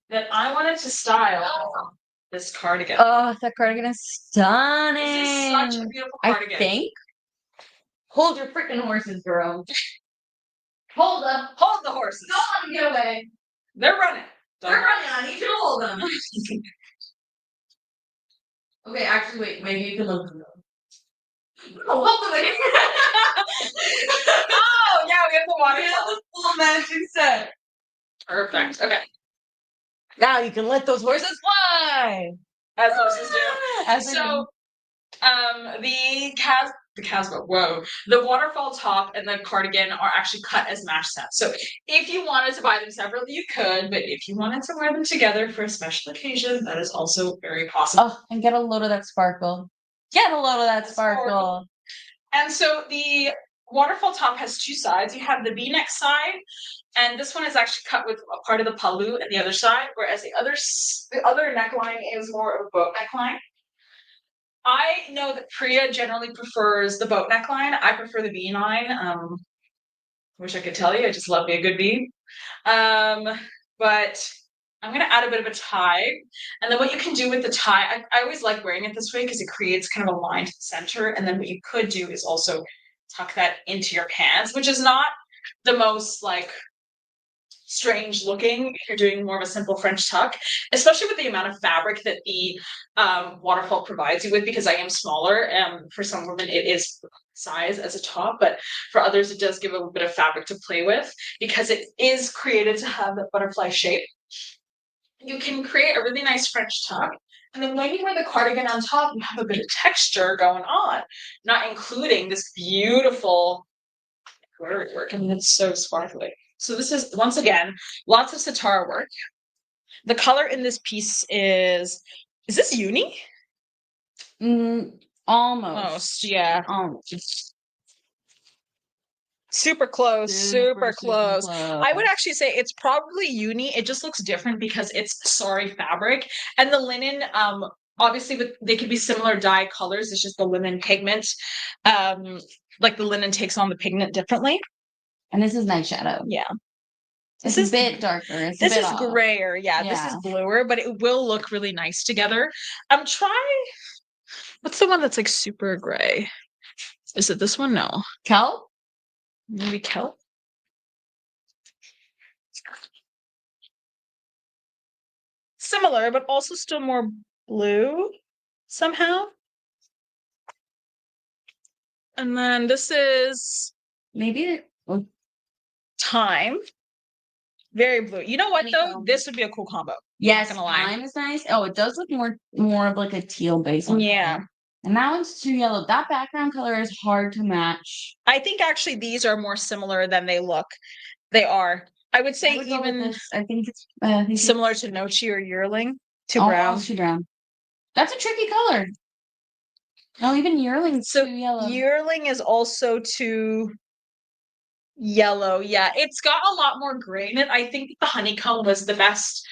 that I wanted to style this cardigan. Oh, that cardigan is stunning. This is such a beautiful cardigan. I think. Hold your freaking horses, girl. Hold them. Hold the horses. Don't let them get away. They're running. They're running. I need you to hold them. Okay, actually, wait. Maybe you can hold them. Hold them again. Oh, yeah, we have the water. We have the full matching set. Perfect. Okay. Now you can let those horses fly. As horses do. As So, the Casbah, whoa, the waterfall top and the cardigan are actually cut as match sets. So if you wanted to buy them separately, you could, but if you wanted to wear them together for a special occasion, that is also very possible. Oh, and get a load of that sparkle. Get a load of that sparkle. And so the waterfall top has two sides. You have the V-neck side, and this one is actually cut with a part of the pallu and the other side, whereas the other neckline is more of a boat neckline. I know that Priya generally prefers the boat neckline. I prefer the V-line. Wish I could tell you. I just love me a good V. But I'm going to add a bit of a tie. And then what you can do with the tie, I always like wearing it this way because it creates kind of a line to the center. And then what you could do is also tuck that into your pants, which is not the most like strange looking if you're doing more of a simple French tuck, especially with the amount of fabric that the waterfall provides you with, because I am smaller. For some women, it is size as a top, but for others, it does give a little bit of fabric to play with because it is created to have that butterfly shape. You can create a really nice French tuck. And then when you wear the cardigan on top, you have a bit of texture going on, not including this beautiful embroidery work. I mean, it's so sparkly. So this is, once again, lots of sitar work. The color in this piece is this uni? Almost. Yeah. Almost. Super close, super close. close. I would actually say it's probably uni. It just looks different because it's sari fabric. And the linen, obviously they could be similar dye colors. It's just the linen pigment. Like the linen takes on the pigment differently. And this is night shadow. Yeah. This is a bit darker. This is grayer. Yeah, this is bluer, but it will look really nice together. What's the one that's like super gray? Is it this one? No. Kelp? Maybe kelp? Similar, but also still more blue somehow. And then this is maybe thyme. Very blue. You know what though? This would be a cool combo. Yes, thyme is nice. Oh, it does look more of like a teal base. Yeah. And that one's too yellow. That background color is hard to match. I think actually these are more similar than they look. They are. I would say even I think it's similar to Nochi or Yearling. Too brown. Too brown. That's a tricky color. No, even Yearling's too yellow. Yearling is also too yellow. Yeah, it's got a lot more gray in it. I think the honeycomb was the best.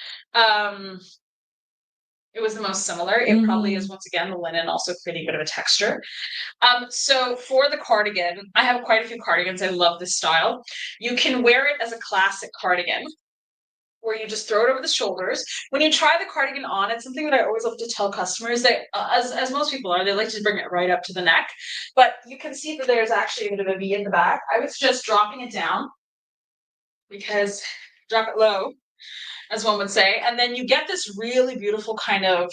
It was the most similar. It probably is, once again, the linen also creating a bit of a texture. So for the cardigan, I have quite a few cardigans. I love this style. You can wear it as a classic cardigan, where you just throw it over the shoulders. When you try the cardigan on, it's something that I always love to tell customers that, as most people are, they like to bring it right up to the neck. But you can see that there's actually a bit of a V in the back. I was just dropping it down because drop it low, as one would say. And then you get this really beautiful kind of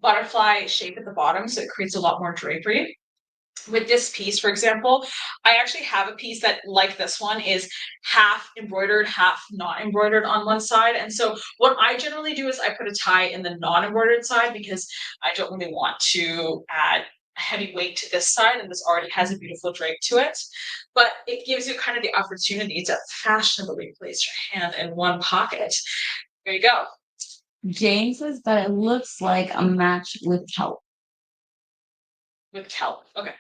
butterfly shape at the bottom, so it creates a lot more drapery. with this piece, for example, I actually have a piece that, like this one, is half embroidered, half not embroidered on one side. And so what I generally do is I put a tie in the non-embroidered side because I don't really want to add heavy weight to this side, and this already has a beautiful drape to it. But it gives you kind of the opportunity to fashionably place your hand in one pocket. There you go. Jane says that it looks like a match with kelp. With kelp. Okay.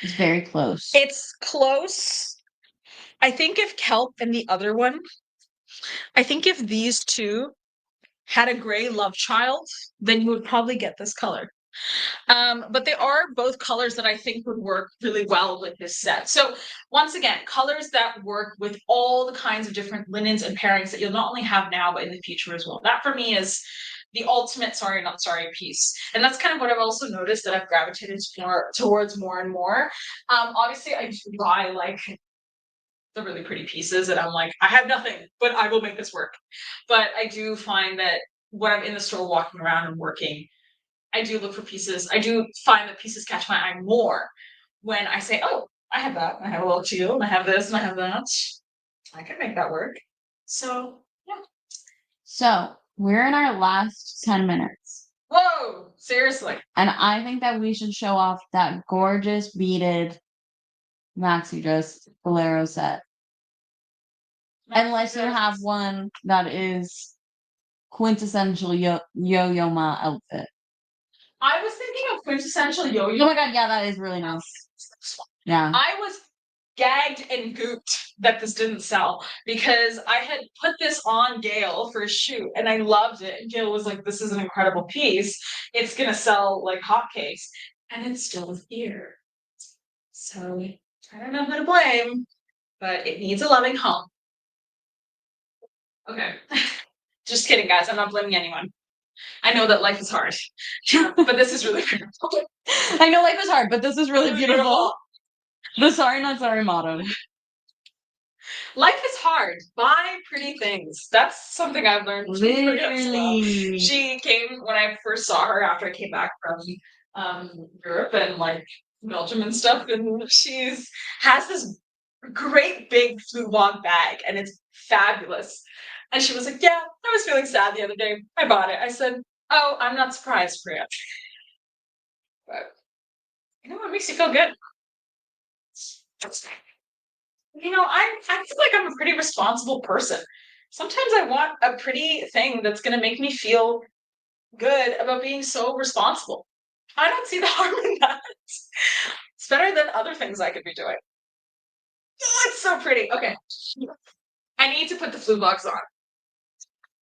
It's very close. It's close. I think if kelp and the other one, I think if these two had a gray love child, then you would probably get this color. But they are both colors that I think would work really well with this set. So once again, colors that work with all the kinds of different linens and pairings that you'll not only have now, but in the future as well. That for me is the ultimate sorry not sorry piece. And that's kind of what I've also noticed that I've gravitated towards more and more. Obviously I do buy like the really pretty pieces and I'm like, I have nothing, but I will make this work. But I do find that when I'm in the store walking around and working, I do look for pieces. I do find that pieces catch my eye more when I say, oh, I have that. I have a little shield, and I have this, and I have that. I can make that work. So, yeah. So we're in our last 10 minutes. Whoa, seriously. And I think that we should show off that gorgeous beaded maxi dress bolero set. Unless you have one that is quintessential yo-yo ma outfit. I was thinking of quintessential yo-yo. Oh my god, yeah, that is really nice. Yeah. I was gagged and gooped that this didn't sell because I had put this on Gail for a shoot and I loved it. And Gail was like, this is an incredible piece. It's going to sell like hotcakes. And it's still here. So I don't know who to blame, but it needs a loving home. Okay. Just kidding, guys. I'm not blaming anyone. I know that life is hard, but this is really beautiful. I know life is hard, but this is really beautiful. The sorry not sorry motto. Life is hard. Buy pretty things. That's something I've learned. Literally. She came when I first saw her after I came back from Europe and like Belgium and stuff, and she's has this great big flugog bag, and it's fabulous. And she was like, "Yeah, I was feeling sad the other day. I bought it." I said, "Oh, I'm not surprised, Priya." But you know what makes you feel good? I feel like I'm a pretty responsible person. Sometimes I want a pretty thing that's going to make me feel good about being so responsible. I don't see the harm in that. It's better than other things I could be doing. Oh, it's so pretty. Okay. I need to put the flu box on.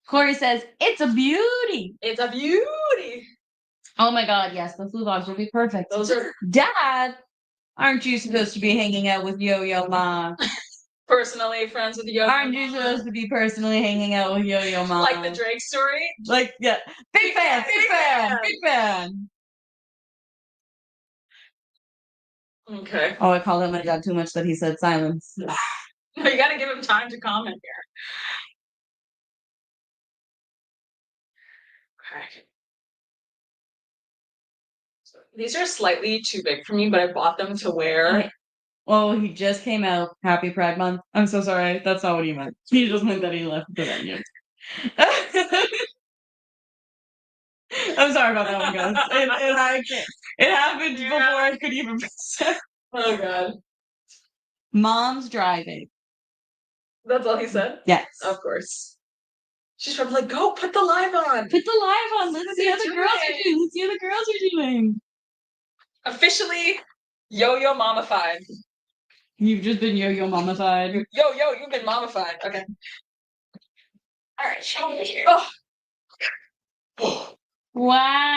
Corey says, it's a beauty. It's a beauty. Oh my god, yes, the flu box will be perfect. Those are Dad, aren't you supposed to be hanging out with Yo-Yo Ma? Personally friends with Yo-Yo. Aren't you supposed to be personally hanging out with Yo-Yo Ma? Like the Drake story? Like, yeah. Big fan, big fan, big fan. Okay. Oh, I called out my dad too much that he said silence. You gotta give him time to comment here. Okay. So these are slightly too big for me, but I bought them to wear. Oh, he just came out. Happy Pride Month. I'm so sorry. That's not what he meant. He just meant that he left the venue. I'm sorry about that one, guys. It happened before I could even process. Oh god. Mom's driving. That's all he said? Yes. Of course. She's probably like, go put the live on. Put the live on. Let's see how the girls are doing. Let's see how the girls are doing. Officially yo-yo mamified. You've just been yo-yo mamified. Yo, you've been mamified. Okay. Alright, show me here. Oh. Wow.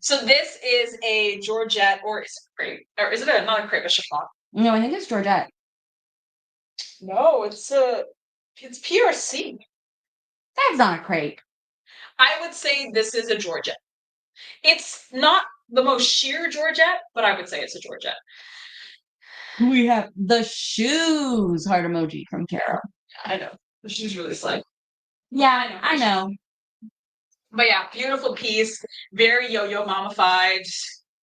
So this is a Georgette, or is it crepe? Or is it not a crepe, a chiffon? No, I think it's Georgette. No, it's PRC. That's not a crepe. I would say this is a Georgette. It's not the most sheer Georgette, but I would say it's a Georgette. We have the shoes heart emoji from Carol. I know. The shoes really slide. Yeah, I know. But yeah, beautiful piece, very yo-yo mamified.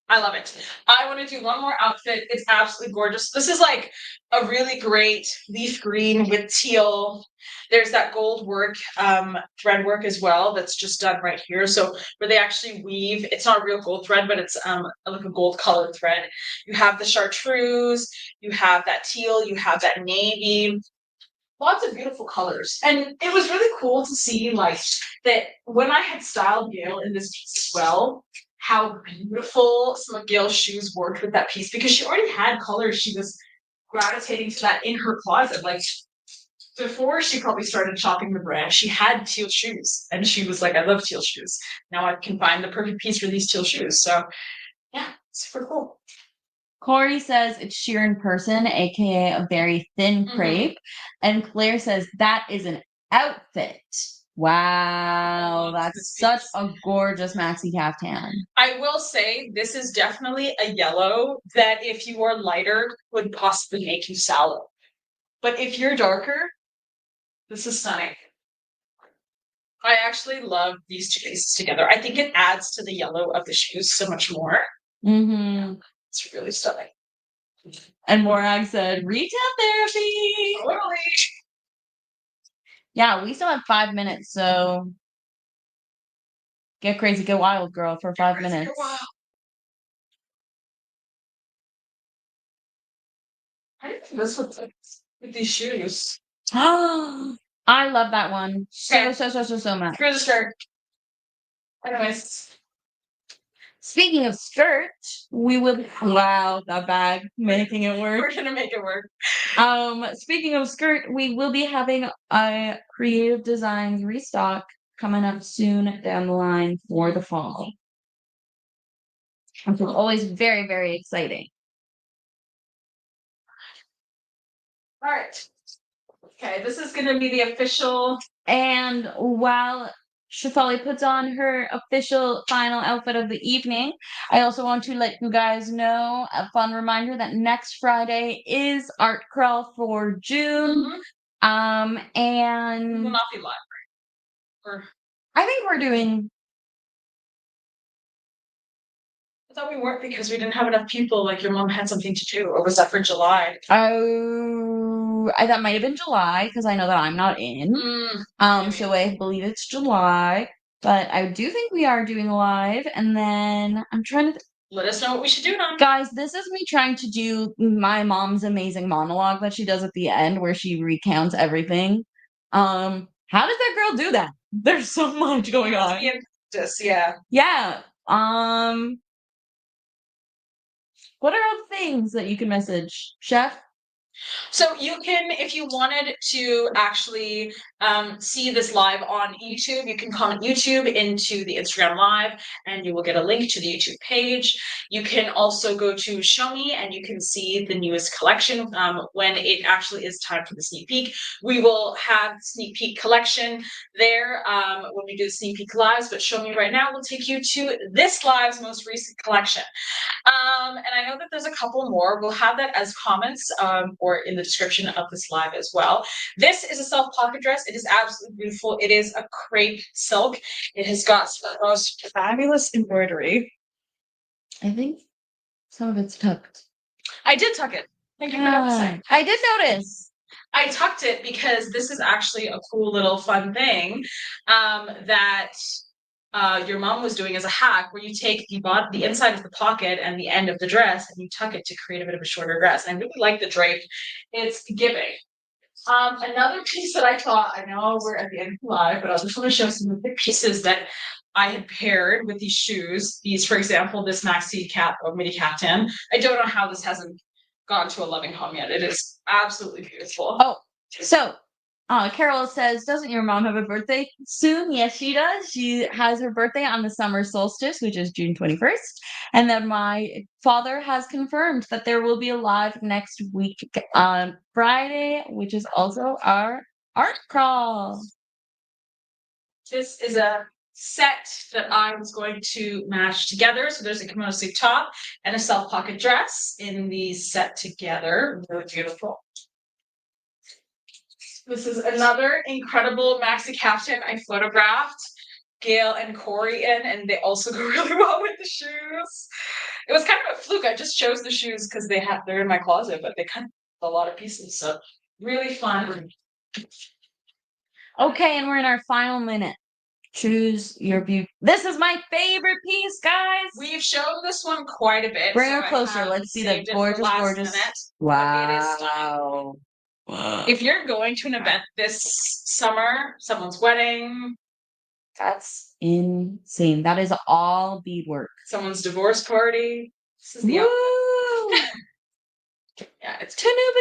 I love it. I want to do one more outfit. It's absolutely gorgeous. This is like a really great leaf green with teal. There's that gold work, thread work as well. That's just done right here. So where they actually weave, it's not real gold thread, but it's like a gold colored thread. You have the chartreuse, you have that teal, you have that navy, lots of beautiful colors. And it was really cool to see like that when I had styled Gail in this piece as well, how beautiful some of Gail's shoes worked with that piece because she already had colors she was gravitating to that in her closet. Like before she probably started shopping the brand, she had teal shoes and she was like, I love teal shoes. Now I can find the perfect piece for these teal shoes. So yeah, super cool. Corey says it's sheer in person, aka a very thin crepe. And Claire says that is an outfit. Wow, that's such a gorgeous maxi caftan. I will say this is definitely a yellow that if you are lighter would possibly make you sallow. But if you're darker, this is stunning. I actually love these two pieces together. I think it adds to the yellow of the shoes so much more. It's really stunning. And Morag said, retail therapy. Totally. Yeah, we still have 5 minutes, so get crazy, get wild, girl, for 5 minutes. I didn't think this with these shoes. I love that one so much. Screw the skirt. Anyways. Speaking of skirt, we will wow, that bag making it work. We're gonna make it work. Speaking of skirt, we will be having a creative designs restock coming up soon down the line for the fall. Which is always very, very exciting. All right. Okay, this is going to be the official. And while Shefali puts on her official final outfit of the evening, I also want to let you guys know a fun reminder that next Friday is art crawl for June. And we will not be live, right? Or I think we're doing. I thought we weren't because we didn't have enough people. Like your mom had something to do, or was that for July? Oh, that might have been July because I know that I'm not in. So I believe it's July, but I do think we are doing live. And then I'm trying to. Let us know what we should do now. Guys, this is me trying to do my mom's amazing monologue that she does at the end where she recounts everything. How does that girl do that? There's so much going on. Yeah. Yeah. What are all the things that you can message, Chef? So you can, if you wanted to actually see this live on YouTube, you can comment YouTube into the Instagram live and you will get a link to the YouTube page. You can also go to Show Me and you can see the newest collection when it actually is time for the sneak peek. We will have sneak peek collection there when we do the sneak peek lives, but Show Me right now will take you to this live's most recent collection. And I know that there's a couple more. We'll have that as comments or in the description of this live as well. This is a self pocket dress. It is absolutely beautiful. It is a crepe silk. It has got the most fabulous embroidery. I think some of it's tucked. I did tuck it. Thank you for noticing. I did notice. I tucked it because this is actually a cool little fun thing that your mom was doing as a hack where you take the inside of the pocket and the end of the dress and you tuck it to create a bit of a shorter dress. And I really like the drape. It's giving. Another piece that I thought, I know we're at the end of the live, but I just want to show some of the pieces that I had paired with these shoes. These, for example, this maxi cap or midi caftan. I don't know how this hasn't gone to a loving home yet. It is absolutely beautiful. Oh, so Carol says, doesn't your mom have a birthday soon? Yes, she does. She has her birthday on the summer solstice, which is June 21st. And then my father has confirmed that there will be a live next week on Friday, which is also our art crawl. This is a set that I was going to match together. So there's a kimono sleeve top and a self pocket dress in the set together. Really beautiful. This is another incredible maxi caftan I photographed. Gail and Corey in, and they also go really well with the shoes. It was kind of a fluke. I just chose the shoes because they're in my closet, but they kind of have a lot of pieces. So really fun. Okay, and we're in our final minute. Choose your beauty. This is my favorite piece, guys. We've shown this one quite a bit. Bring her closer. Let's see that gorgeous, gorgeous. Wow. Wow. If you're going to an event this summer, someone's wedding, that's insane. That is all beadwork. Someone's divorce party. This is the outfit. Yeah, it's to new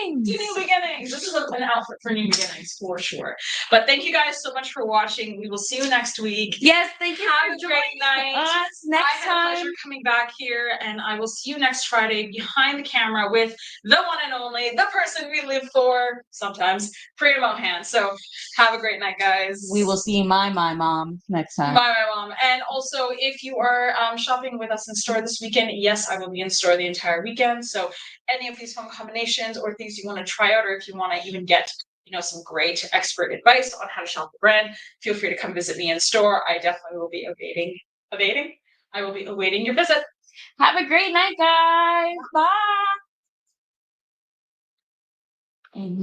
beginnings. To new beginnings. This is an outfit for new beginnings for sure. But thank you guys so much for watching. We will see you next week. Yes, thank you. Have a great night. Us next I had time. a pleasure coming back here, and I will see you next Friday behind the camera with the one and only, the person we live for sometimes, Priya Mohan. So have a great night, guys. We will see my mom next time. My mom. And also, if you are shopping with us in store this weekend, yes, I will be in store the entire weekend. So any of these fun combinations or things you want to try out, or if you want to even get some great expert advice on how to shop the brand, feel free to come visit me in store. I definitely will be awaiting. I will be awaiting your visit. Have a great night, guys. Bye. And